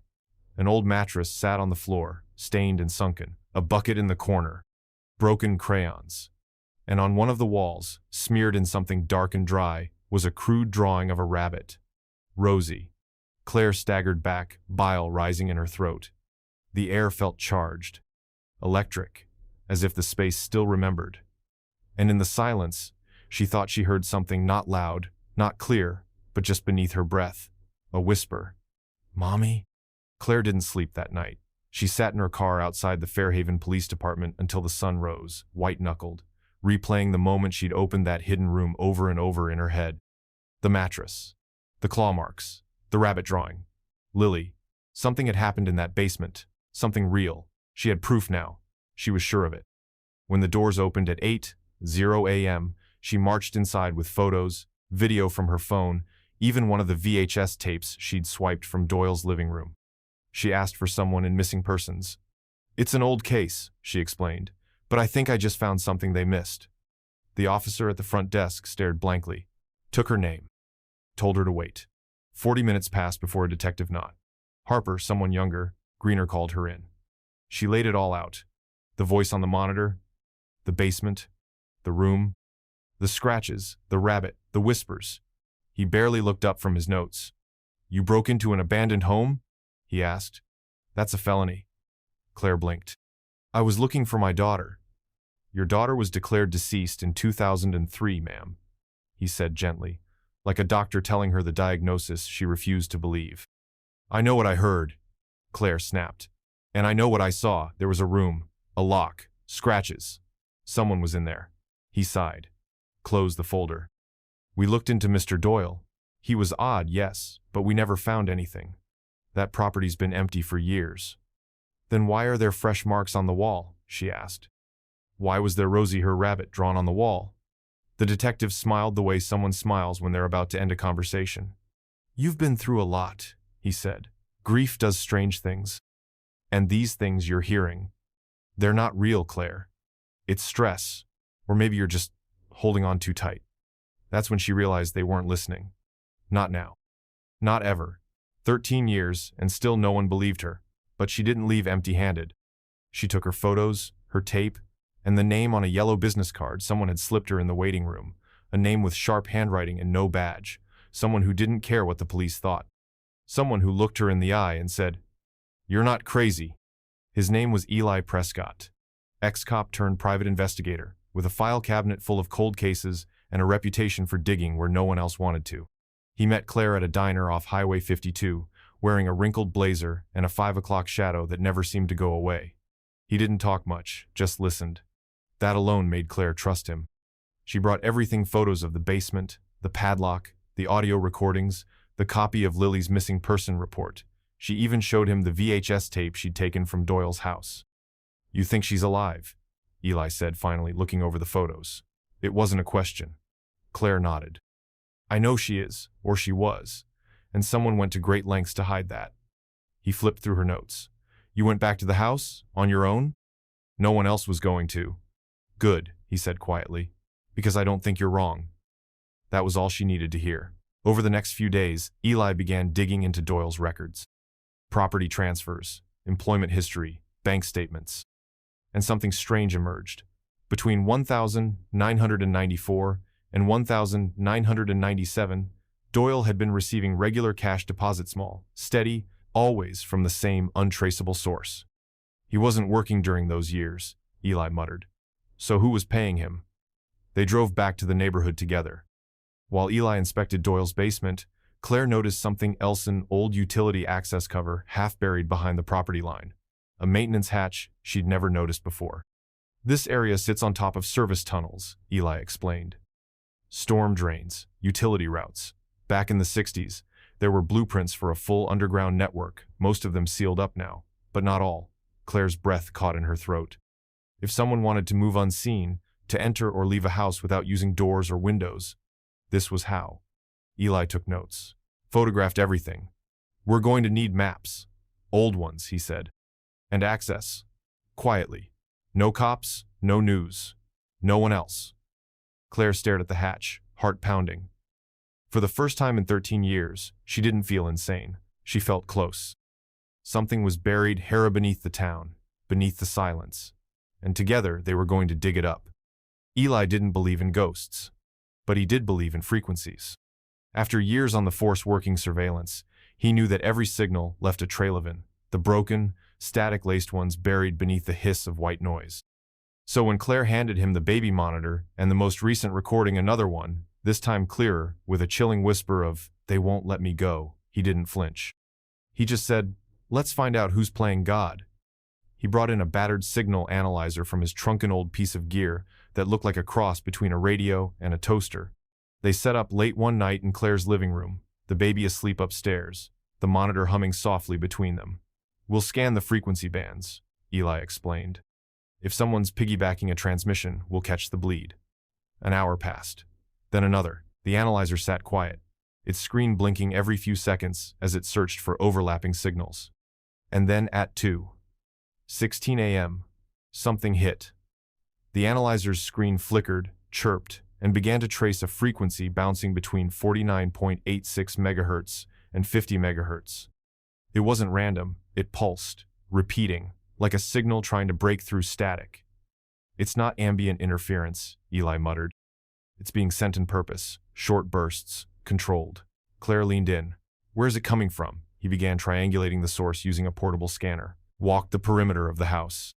An old mattress sat on the floor, stained and sunken, a bucket in the corner, broken crayons. And on one of the walls, smeared in something dark and dry, was a crude drawing of a rabbit. Rosie. Claire staggered back, bile rising in her throat. The air felt charged, electric, as if the space still remembered. And in the silence, she thought she heard something not loud, not clear, but just beneath her breath. A whisper. Mommy? Claire didn't sleep that night. She sat in her car outside the Fairhaven Police Department until the sun rose, white-knuckled, replaying the moment she'd opened that hidden room over and over in her head. The mattress. The claw marks. The rabbit drawing. Lily. Something had happened in that basement. Something real. She had proof now. She was sure of it. When the doors opened at 8:00 a.m., she marched inside with photos, video from her phone, even one of the VHS tapes she'd swiped from Doyle's living room. She asked for someone in missing persons. It's an old case, she explained, but I think I just found something they missed. The officer at the front desk stared blankly, took her name, told her to wait. 40 minutes passed before a detective knocked. Harper, someone younger, Greener, called her in. She laid it all out. The voice on the monitor, the basement, the room, the scratches, the rabbit, the whispers. He barely looked up from his notes. You broke into an abandoned home? He asked. That's a felony. Claire blinked. I was looking for my daughter. Your daughter was declared deceased in 2003, ma'am, he said gently, like a doctor telling her the diagnosis she refused to believe. I know what I heard, Claire snapped. And I know what I saw. There was a room, a lock, scratches. Someone was in there. He sighed. Closed the folder. We looked into Mr. Doyle. He was odd, yes, but we never found anything. That property's been empty for years. Then why are there fresh marks on the wall? She asked. Why was there Rosie her rabbit drawn on the wall? The detective smiled the way someone smiles when they're about to end a conversation. You've been through a lot, he said. Grief does strange things. And these things you're hearing, they're not real, Claire. It's stress. Or maybe you're just holding on too tight. That's when she realized they weren't listening. Not now. Not ever. 13 years, and still no one believed her. But she didn't leave empty-handed. She took her photos, her tape, and the name on a yellow business card someone had slipped her in the waiting room, a name with sharp handwriting and no badge, someone who didn't care what the police thought. Someone who looked her in the eye and said, "You're not crazy." His name was Eli Prescott, ex-cop turned private investigator, with a file cabinet full of cold cases and a reputation for digging where no one else wanted to. He met Claire at a diner off Highway 52, wearing a wrinkled blazer and a 5 o'clock shadow that never seemed to go away. He didn't talk much, just listened. That alone made Claire trust him. She brought everything: photos of the basement, the padlock, the audio recordings, the copy of Lily's missing person report. She even showed him the VHS tape she'd taken from Doyle's house. "You think she's alive?" Eli said, finally looking over the photos. It wasn't a question. Claire nodded. "I know she is, or she was, and someone went to great lengths to hide that." He flipped through her notes. "You went back to the house? On your own?" "No one else was going to." "Good," he said quietly, "because I don't think you're wrong." That was all she needed to hear. Over the next few days, Eli began digging into Doyle's records. Property transfers, employment history, bank statements. And something strange emerged. Between 1994 and 1997, Doyle had been receiving regular cash deposits, small, steady, always from the same untraceable source. He wasn't working during those years, Eli muttered. So who was paying him? They drove back to the neighborhood together. While Eli inspected Doyle's basement, Claire noticed something else: an old utility access cover half buried behind the property line. A maintenance hatch she'd never noticed before. "This area sits on top of service tunnels," Eli explained. "Storm drains, utility routes. Back in the 60s, there were blueprints for a full underground network, most of them sealed up now, but not all." Claire's breath caught in her throat. If someone wanted to move unseen, to enter or leave a house without using doors or windows, this was how. Eli took notes, photographed everything. "We're going to need maps. Old ones," he said. "And access." Quietly. "No cops, no news. No one else." Claire stared at the hatch, heart pounding. For the first time in 13 years, she didn't feel insane. She felt close. Something was buried here beneath the town, beneath the silence. And together they were going to dig it up. Eli didn't believe in ghosts, but he did believe in frequencies. After years on the force working surveillance, he knew that every signal left a trail of the broken, static-laced ones buried beneath the hiss of white noise. So when Claire handed him the baby monitor and the most recent recording, another one, this time clearer, with a chilling whisper of, "They won't let me go," he didn't flinch. He just said, "Let's find out who's playing God." He brought in a battered signal analyzer from his trunken old piece of gear that looked like a cross between a radio and a toaster. They set up late one night in Claire's living room, the baby asleep upstairs, the monitor humming softly between them. "We'll scan the frequency bands," Eli explained. "If someone's piggybacking a transmission, we'll catch the bleed." An hour passed. Then another. The analyzer sat quiet, its screen blinking every few seconds as it searched for overlapping signals. And then at 2:16 a.m., something hit. The analyzer's screen flickered, chirped, and began to trace a frequency bouncing between 49.86 MHz and 50 MHz. It wasn't random, it pulsed, repeating, like a signal trying to break through static. "It's not ambient interference," Eli muttered. "It's being sent in purpose, short bursts, controlled." Claire leaned in. "Where's it coming from?" He began triangulating the source using a portable scanner. Walked the perimeter of the house.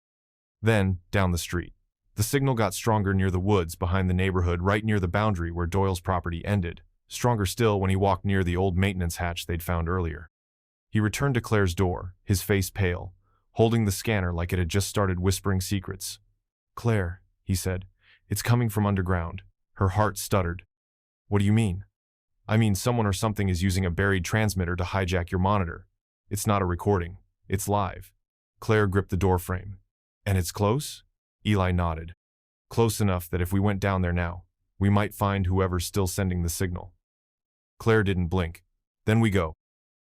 Then, down the street. The signal got stronger near the woods behind the neighborhood, right near the boundary where Doyle's property ended. Stronger still when he walked near the old maintenance hatch they'd found earlier. He returned to Claire's door, his face pale, holding the scanner like it had just started whispering secrets. "Claire," he said, "it's coming from underground." Her heart stuttered. "What do you mean?" "I mean someone or something is using a buried transmitter to hijack your monitor. It's not a recording. It's live." Claire gripped the doorframe. "And it's close?" Eli nodded. Close enough that if we went down there now, we might find whoever's still sending the signal. Claire didn't blink. Then we go.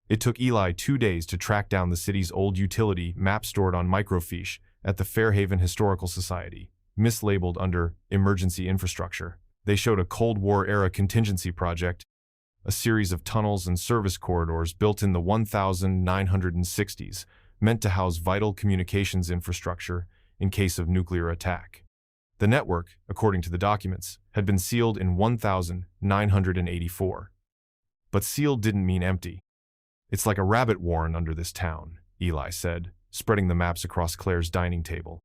It took Eli 2 days to track down the city's old utility map stored on microfiche at the Fairhaven Historical Society, mislabeled under Emergency Infrastructure. They showed a Cold War-era contingency project, a series of tunnels and service corridors built in the 1960s, meant to house vital communications infrastructure in case of nuclear attack. The network, according to the documents, had been sealed in 1984. But sealed didn't mean empty. It's like a rabbit warren under this town, Eli said, spreading the maps across Claire's dining table.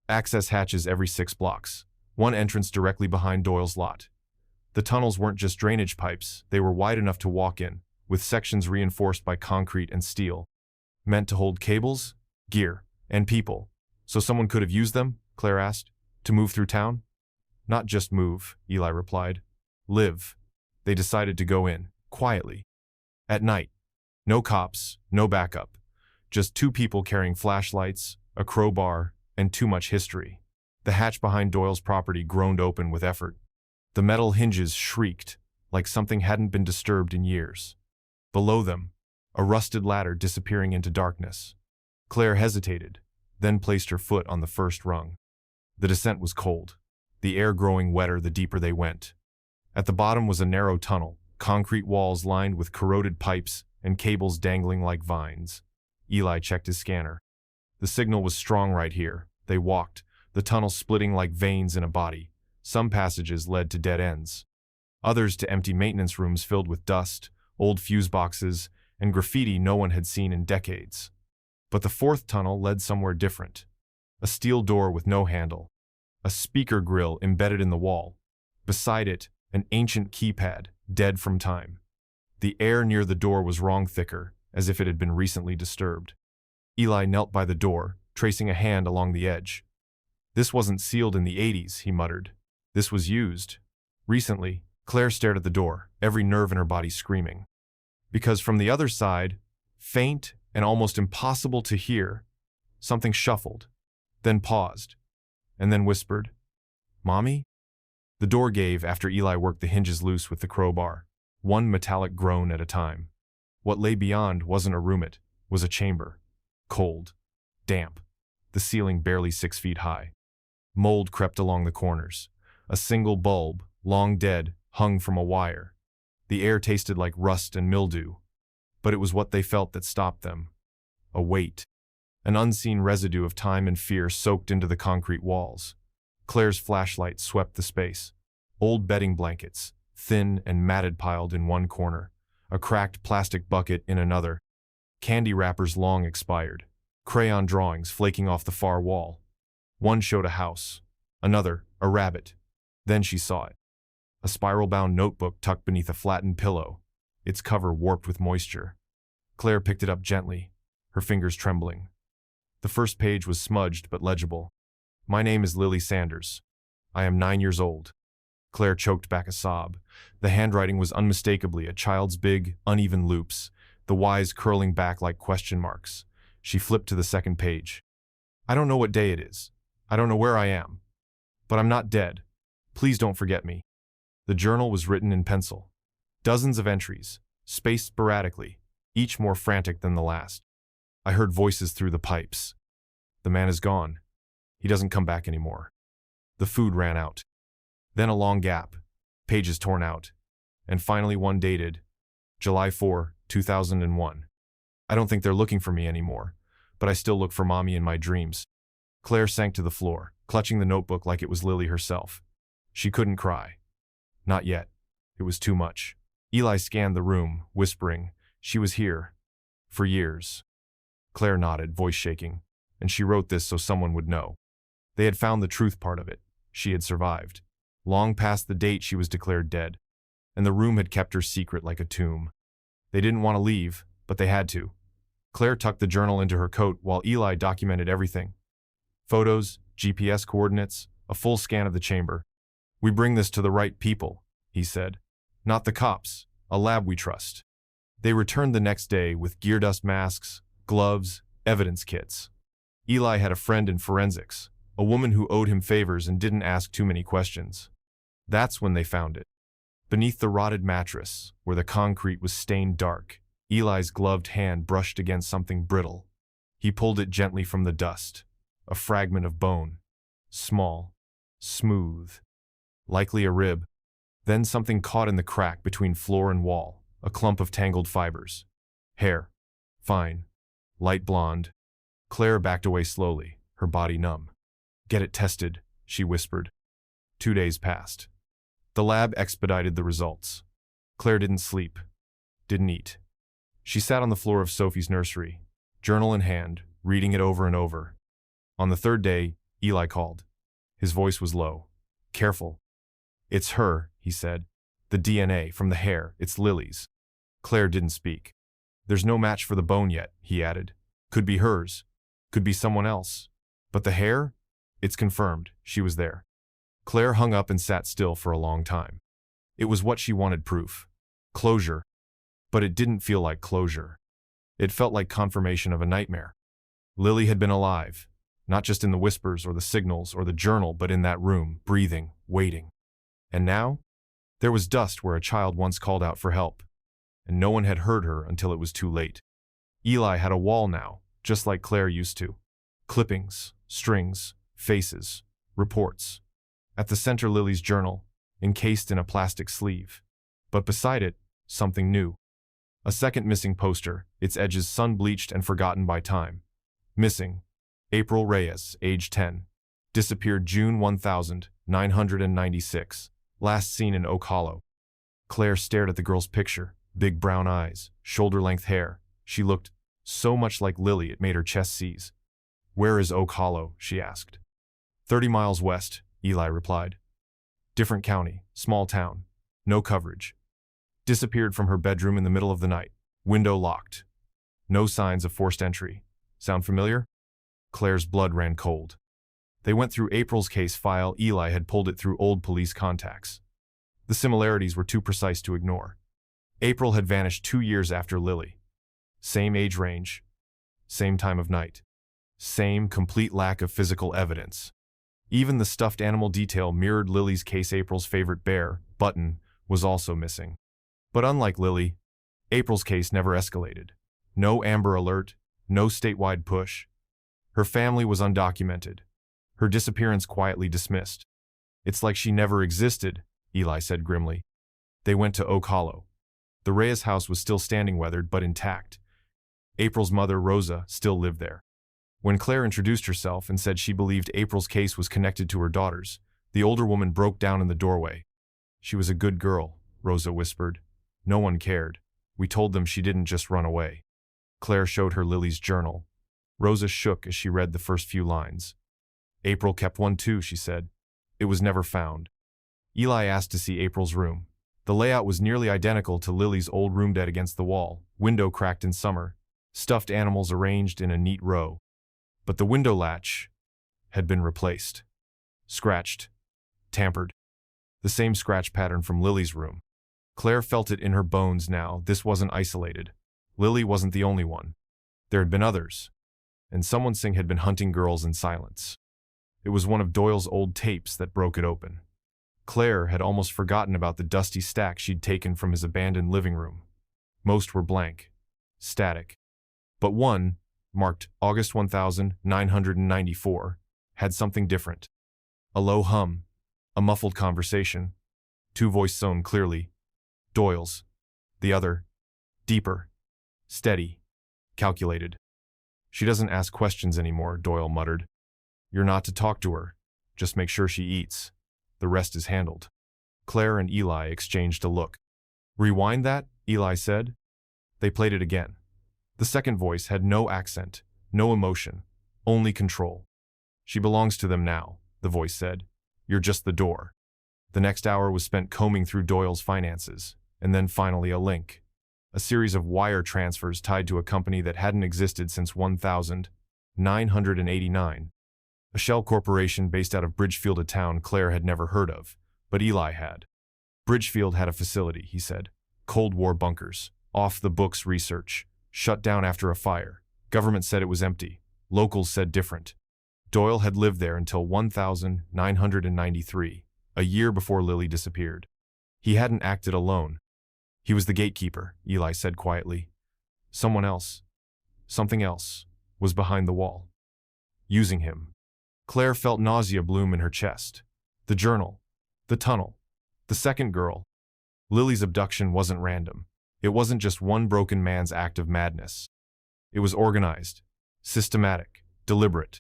Access hatches every 6 blocks, one entrance directly behind Doyle's lot. The tunnels weren't just drainage pipes, they were wide enough to walk in, with sections reinforced by concrete and steel. Meant to hold cables, gear, and people. So someone could have used them, Claire asked, to move through town? Not just move, Eli replied. Live. They decided to go in, quietly. At night. No cops, no backup. Just 2 people carrying flashlights, a crowbar, and too much history. The hatch behind Doyle's property groaned open with effort. The metal hinges shrieked, like something hadn't been disturbed in years. Below them, a rusted ladder disappearing into darkness. Claire hesitated, then placed her foot on the first rung. The descent was cold, the air growing wetter the deeper they went. At the bottom was a narrow tunnel, concrete walls lined with corroded pipes and cables dangling like vines. Eli checked his scanner. The signal was strong right here. They walked, the tunnel splitting like veins in a body. Some passages led to dead ends. Others to empty maintenance rooms filled with dust, old fuse boxes, and graffiti no one had seen in decades. But the 4th tunnel led somewhere different. A steel door with no handle. A speaker grill embedded in the wall. Beside it, an ancient keypad, dead from time. The air near the door was wrong thicker, as if it had been recently disturbed. Eli knelt by the door, tracing a hand along the edge. This wasn't sealed in the 80s, he muttered. This was used. Recently, Claire stared at the door, every nerve in her body screaming. Because from the other side, faint and almost impossible to hear, something shuffled, then paused, and then whispered, "Mommy?" The door gave after Eli worked the hinges loose with the crowbar, one metallic groan at a time. What lay beyond wasn't a room, it was a chamber. Cold, damp, the ceiling barely 6 feet high. Mold crept along the corners. A single bulb, long dead, hung from a wire. The air tasted like rust and mildew, but it was what they felt that stopped them. A weight. An unseen residue of time and fear soaked into the concrete walls. Claire's flashlight swept the space. Old bedding blankets, thin and matted piled in one corner. A cracked plastic bucket in another. Candy wrappers long expired. Crayon drawings flaking off the far wall. One showed a house. Another, a rabbit. Then she saw it. A spiral-bound notebook tucked beneath a flattened pillow, its cover warped with moisture. Claire picked it up gently, her fingers trembling. The first page was smudged but legible. My name is Lily Sanders. I am 9 years old. Claire choked back a sob. The handwriting was unmistakably a child's big, uneven loops, the Y's curling back like question marks. She flipped to the second page. I don't know what day it is. I don't know where I am. But I'm not dead. Please don't forget me. The journal was written in pencil. Dozens of entries, spaced sporadically, each more frantic than the last. I heard voices through the pipes. The man is gone. He doesn't come back anymore. The food ran out. Then a long gap, pages torn out, and finally one dated, July 4, 2001. I don't think they're looking for me anymore, but I still look for Mommy in my dreams. Claire sank to the floor, clutching the notebook like it was Lily herself. She couldn't cry. Not yet. It was too much. Eli scanned the room, whispering, she was here. For years. Claire nodded, voice shaking, and she wrote this so someone would know. They had found the truth part of it. She had survived. Long past the date she was declared dead, and the room had kept her secret like a tomb. They didn't want to leave, but they had to. Claire tucked the journal into her coat while Eli documented everything. Photos, GPS coordinates, a full scan of the chamber. We bring this to the right people, he said. Not the cops, a lab we trust. They returned the next day with gear dust masks, gloves, evidence kits. Eli had a friend in forensics, A woman who owed him favors and didn't ask too many questions. That's when they found it. Beneath the rotted mattress, where the concrete was stained dark, Eli's gloved hand brushed against something brittle. He pulled it gently from the dust. A fragment of bone. Small. Smooth. Likely a rib. Then something caught in the crack between floor and wall. A clump of tangled fibers. Hair. Fine. Light blonde. Claire backed away slowly, her body numb. "Get it tested," she whispered. 2 days passed. The lab expedited the results. Claire didn't sleep. Didn't eat. She sat on the floor of Sophie's nursery, journal in hand, reading it over and over. On the 3rd day, Eli called. His voice was low. "Careful." "It's her," he said. "The DNA, from the hair, it's Lily's." Claire didn't speak. "There's no match for the bone yet," he added. "Could be hers. Could be someone else. But the hair? It's confirmed. She was there." Claire hung up and sat still for a long time. It was what she wanted: proof. Closure. But it didn't feel like closure. It felt like confirmation of a nightmare. Lily had been alive, not just in the whispers or the signals or the journal, but in that room, breathing, waiting. And now? There was dust where a child once called out for help, and no one had heard her until it was too late. Eli had a wall now, just like Claire used to. Clippings, strings, faces, reports. At the center, Lily's journal, encased in a plastic sleeve. But beside it, something new. A second missing poster, its edges sun-bleached and forgotten by time. Missing. April Reyes, age 10. Disappeared June 1996. Last seen in Oak Hollow. Claire stared at the girl's picture, big brown eyes, shoulder-length hair. She looked so much like Lily it made her chest seize. "Where is Oak Hollow?" she asked. 30 miles west, Eli replied. Different county, small town. No coverage. Disappeared from her bedroom in the middle of the night. Window locked. No signs of forced entry. Sound familiar? Claire's blood ran cold. They went through April's case file. Eli had pulled it through old police contacts. The similarities were too precise to ignore. April had vanished 2 years after Lily. Same age range. Same time of night. Same complete lack of physical evidence. Even the stuffed animal detail mirrored Lily's case. April's favorite bear, Button, was also missing. But unlike Lily, April's case never escalated. No Amber Alert, no statewide push. Her family was undocumented. Her disappearance quietly dismissed. "It's like she never existed," Eli said grimly. They went to Oak Hollow. The Reyes house was still standing, weathered but intact. April's mother, Rosa, still lived there. When Claire introduced herself and said she believed April's case was connected to her daughter's, the older woman broke down in the doorway. "She was a good girl," Rosa whispered. "No one cared. We told them she didn't just run away." Claire showed her Lily's journal. Rosa shook as she read the first few lines. "April kept one too," she said. "It was never found." Eli asked to see April's room. The layout was nearly identical to Lily's old room, dead against the wall, window cracked in summer, stuffed animals arranged in a neat row. But the window latch had been replaced. Scratched. Tampered. The same scratch pattern from Lily's room. Claire felt it in her bones now. This wasn't isolated. Lily wasn't the only one. There had been others. And someone had been hunting girls in silence. It was one of Doyle's old tapes that broke it open. Claire had almost forgotten about the dusty stack she'd taken from his abandoned living room. Most were blank. Static. But one, marked August 1994, had something different. A low hum. A muffled conversation. 2 voices sown clearly. Doyle's. The other. Deeper. Steady. Calculated. "She doesn't ask questions anymore," Doyle muttered. "You're not to talk to her. Just make sure she eats. The rest is handled." Claire and Eli exchanged a look. "Rewind that," Eli said. They played it again. The second voice had no accent, no emotion, only control. "She belongs to them now," the voice said. "You're just the door." The next hour was spent combing through Doyle's finances, and then finally a link. A series of wire transfers tied to a company that hadn't existed since 1989. A shell corporation based out of Bridgefield, a town Claire had never heard of, but Eli had. Bridgefield had a facility, he said. Cold War bunkers, off-the-books research, shut down after a fire. Government said it was empty. Locals said different. Doyle had lived there until 1993, a year before Lily disappeared. He hadn't acted alone. He was the gatekeeper, Eli said quietly. Someone else, something else, was behind the wall, using him. Claire felt nausea bloom in her chest. The journal, the tunnel, the second girl. Lily's abduction wasn't random. It wasn't just one broken man's act of madness. It was organized, systematic, deliberate.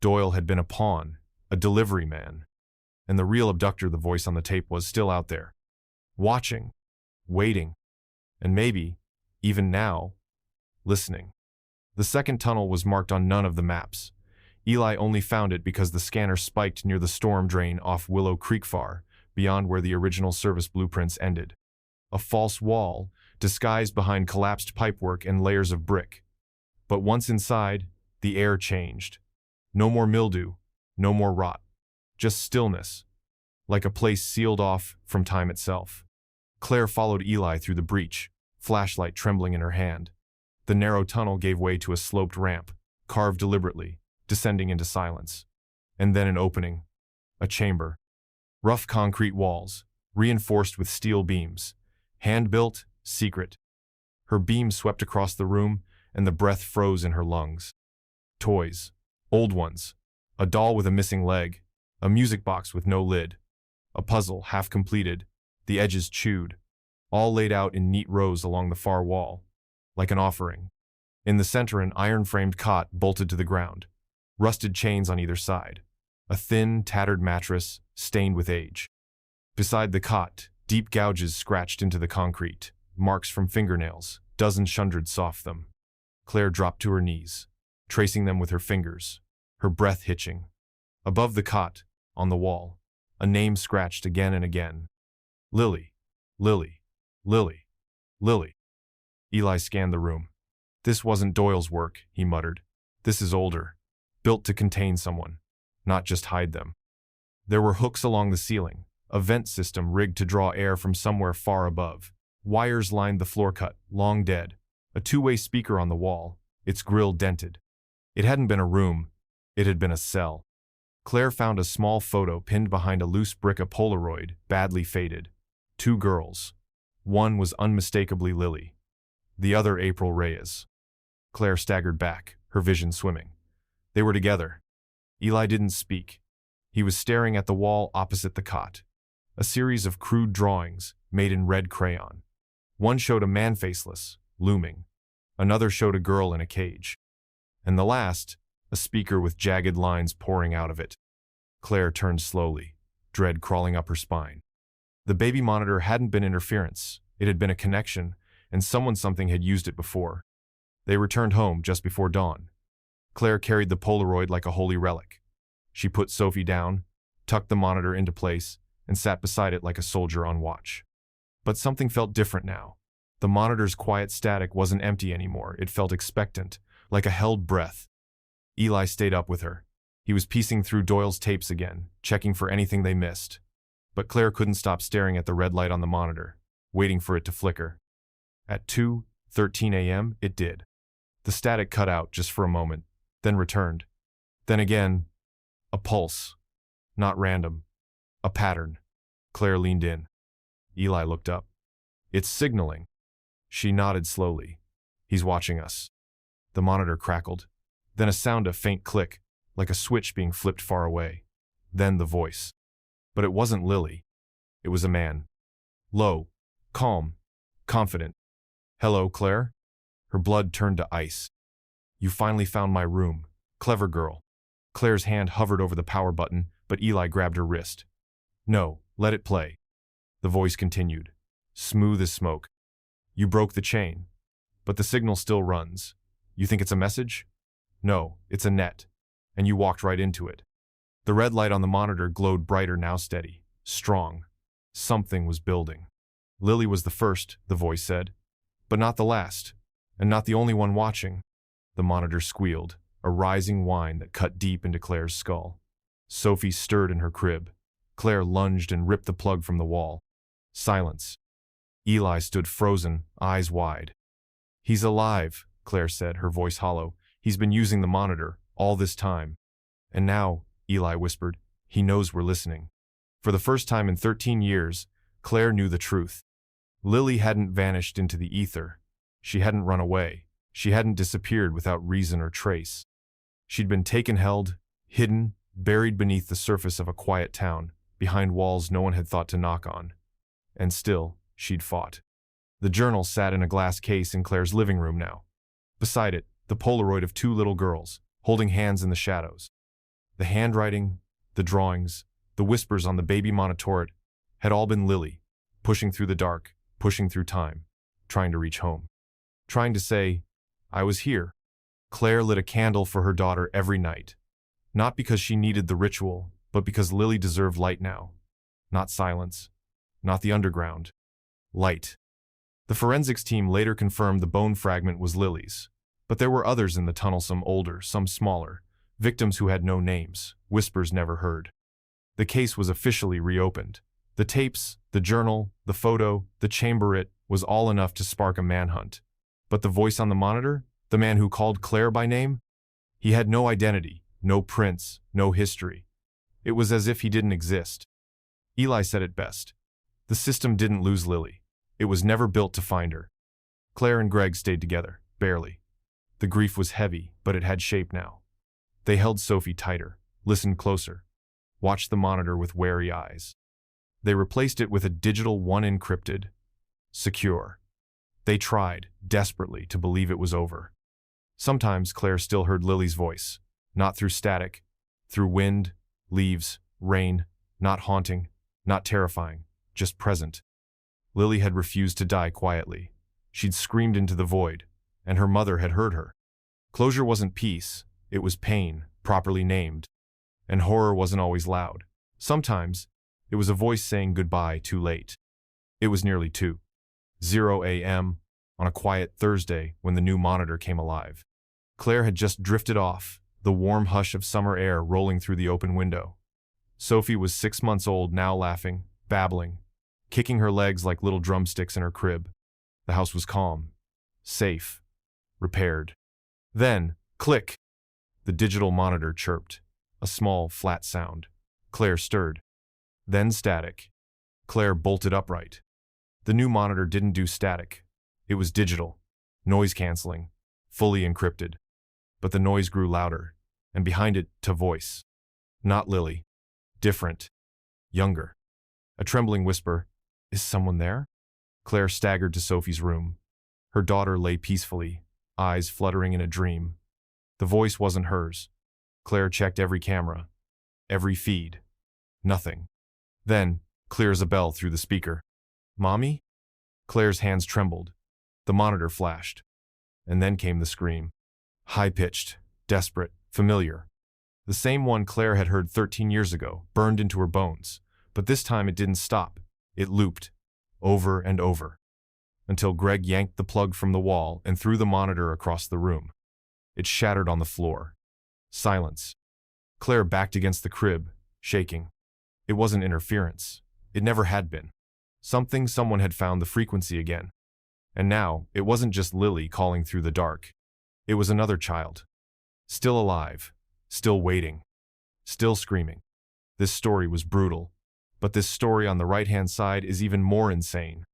Doyle had been a pawn, a delivery man. And the real abductor, the voice on the tape, was still out there. Watching, waiting, and maybe, even now, listening. The second tunnel was marked on none of the maps. Eli only found it because the scanner spiked near the storm drain off Willow Creek far, beyond where the original service blueprints ended. A false wall, disguised behind collapsed pipework and layers of brick. But once inside, the air changed. No more mildew, no more rot. Just stillness, like a place sealed off from time itself. Claire followed Eli through the breach, flashlight trembling in her hand. The narrow tunnel gave way to a sloped ramp, carved deliberately, descending into silence. And then an opening, a chamber. Rough concrete walls, reinforced with steel beams. Hand-built, secret. Her beam swept across the room, and the breath froze in her lungs. Toys. Old ones. A doll with a missing leg. A music box with no lid. A puzzle half completed, the edges chewed. All laid out in neat rows along the far wall, like an offering. In the center, an iron-framed cot bolted to the ground. Rusted chains on either side. A thin, tattered mattress, stained with age. Beside the cot, deep gouges scratched into the concrete, marks from fingernails, dozens shundred soft them. Claire dropped to her knees, tracing them with her fingers, her breath hitching. Above the cot, on the wall, a name scratched again and again. Lily, Lily, Lily, Lily. Eli scanned the room. This wasn't Doyle's work, he muttered. This is older, built to contain someone, not just hide them. There were hooks along the ceiling, a vent system rigged to draw air from somewhere far above. Wires lined the floor cut, long dead. A two-way speaker on the wall, its grill dented. It hadn't been a room, it had been a cell. Claire found a small photo pinned behind a loose brick, a Polaroid, badly faded. Two girls. One was unmistakably Lily. The other April Reyes. Claire staggered back, her vision swimming. They were together. Eli didn't speak. He was staring at the wall opposite the cot. A series of crude drawings, made in red crayon. One showed a man faceless, looming. Another showed a girl in a cage. And the last, a speaker with jagged lines pouring out of it. Claire turned slowly, dread crawling up her spine. The baby monitor hadn't been interference. It had been a connection, and something had used it before. They returned home just before dawn. Claire carried the Polaroid like a holy relic. She put Sophie down, tucked the monitor into place, and sat beside it like a soldier on watch. But something felt different now. The monitor's quiet static wasn't empty anymore. It felt expectant, like a held breath. Eli stayed up with her. He was piecing through Doyle's tapes again, checking for anything they missed. But Claire couldn't stop staring at the red light on the monitor, waiting for it to flicker. At 2:13 a.m., it did. The static cut out just for a moment, then returned. Then again, a pulse. Not random. A pattern. Claire leaned in. Eli looked up. It's signaling. She nodded slowly. He's watching us. The monitor crackled. Then a sound, a faint click, like a switch being flipped far away. Then the voice. But it wasn't Lily. It was a man. Low, calm, confident. Hello, Claire? Her blood turned to ice. You finally found my room. Clever girl. Claire's hand hovered over the power button, but Eli grabbed her wrist. No, let it play. The voice continued, smooth as smoke. You broke the chain, but the signal still runs. You think it's a message? No, it's a net. And you walked right into it. The red light on the monitor glowed brighter, now steady, strong. Something was building. Lily was the first, the voice said, but not the last, and not the only one watching. The monitor squealed, a rising whine that cut deep into Claire's skull. Sophie stirred in her crib. Claire lunged and ripped the plug from the wall. Silence. Eli stood frozen, eyes wide. He's alive, Claire said, her voice hollow. He's been using the monitor all this time. And now, Eli whispered, he knows we're listening. For the first time in 13 years, Claire knew the truth. Lily hadn't vanished into the ether. She hadn't run away. She hadn't disappeared without reason or trace. She'd been taken, held, hidden, buried beneath the surface of a quiet town, behind walls no one had thought to knock on. And still, she'd fought. The journal sat in a glass case in Claire's living room now. Beside it, the Polaroid of two little girls, holding hands in the shadows. The handwriting, the drawings, the whispers on the baby monitor had all been Lily, pushing through the dark, pushing through time, trying to reach home. Trying to say, I was here. Claire lit a candle for her daughter every night. Not because she needed the ritual, but because Lily deserved light now. Not silence. Not the underground. Light. The forensics team later confirmed the bone fragment was Lily's. But there were others in the tunnel, some older, some smaller, victims who had no names, whispers never heard. The case was officially reopened. The tapes, the journal, the photo, the chamber, it was all enough to spark a manhunt. But the voice on the monitor, the man who called Claire by name? He had no identity, no prints, no history. It was as if he didn't exist. Eli said it best. The system didn't lose Lily. It was never built to find her. Claire and Greg stayed together, barely. The grief was heavy, but it had shape now. They held Sophie tighter, listened closer, watched the monitor with wary eyes. They replaced it with a digital one, encrypted, secure. They tried, desperately, to believe it was over. Sometimes Claire still heard Lily's voice, not through static, through wind, leaves, rain, not haunting, not terrifying, just present. Lily had refused to die quietly. She'd screamed into the void, and her mother had heard her. Closure wasn't peace, it was pain, properly named. And horror wasn't always loud. Sometimes, it was a voice saying goodbye too late. It was nearly 2:00 a.m. on a quiet Thursday when the new monitor came alive. Claire had just drifted off, the warm hush of summer air rolling through the open window. Sophie was 6 months old now, laughing, babbling, kicking her legs like little drumsticks in her crib. The house was calm, safe, repaired. Then, click! The digital monitor chirped, a small, flat sound. Claire stirred. Then static. Claire bolted upright. The new monitor didn't do static. It was digital, noise-canceling, fully encrypted. But the noise grew louder, and behind it, a voice. Not Lily. Different. Younger. A trembling whisper, "Is someone there?" Claire staggered to Sophie's room. Her daughter lay peacefully, eyes fluttering in a dream. The voice wasn't hers. Claire checked every camera, every feed. Nothing. Then, clear as a bell through the speaker. "Mommy?" Claire's hands trembled. The monitor flashed. And then came the scream. High-pitched, desperate, familiar. The same one Claire had heard 13 years ago, burned into her bones. But this time it didn't stop. It looped, over and over, until Greg yanked the plug from the wall and threw the monitor across the room. It shattered on the floor. Silence. Claire backed against the crib, shaking. It wasn't interference. It never had been. Someone had found the frequency again. And now, it wasn't just Lily calling through the dark. It was another child. Still alive. Still waiting. Still screaming. This story was brutal. But this story on the right-hand side is even more insane.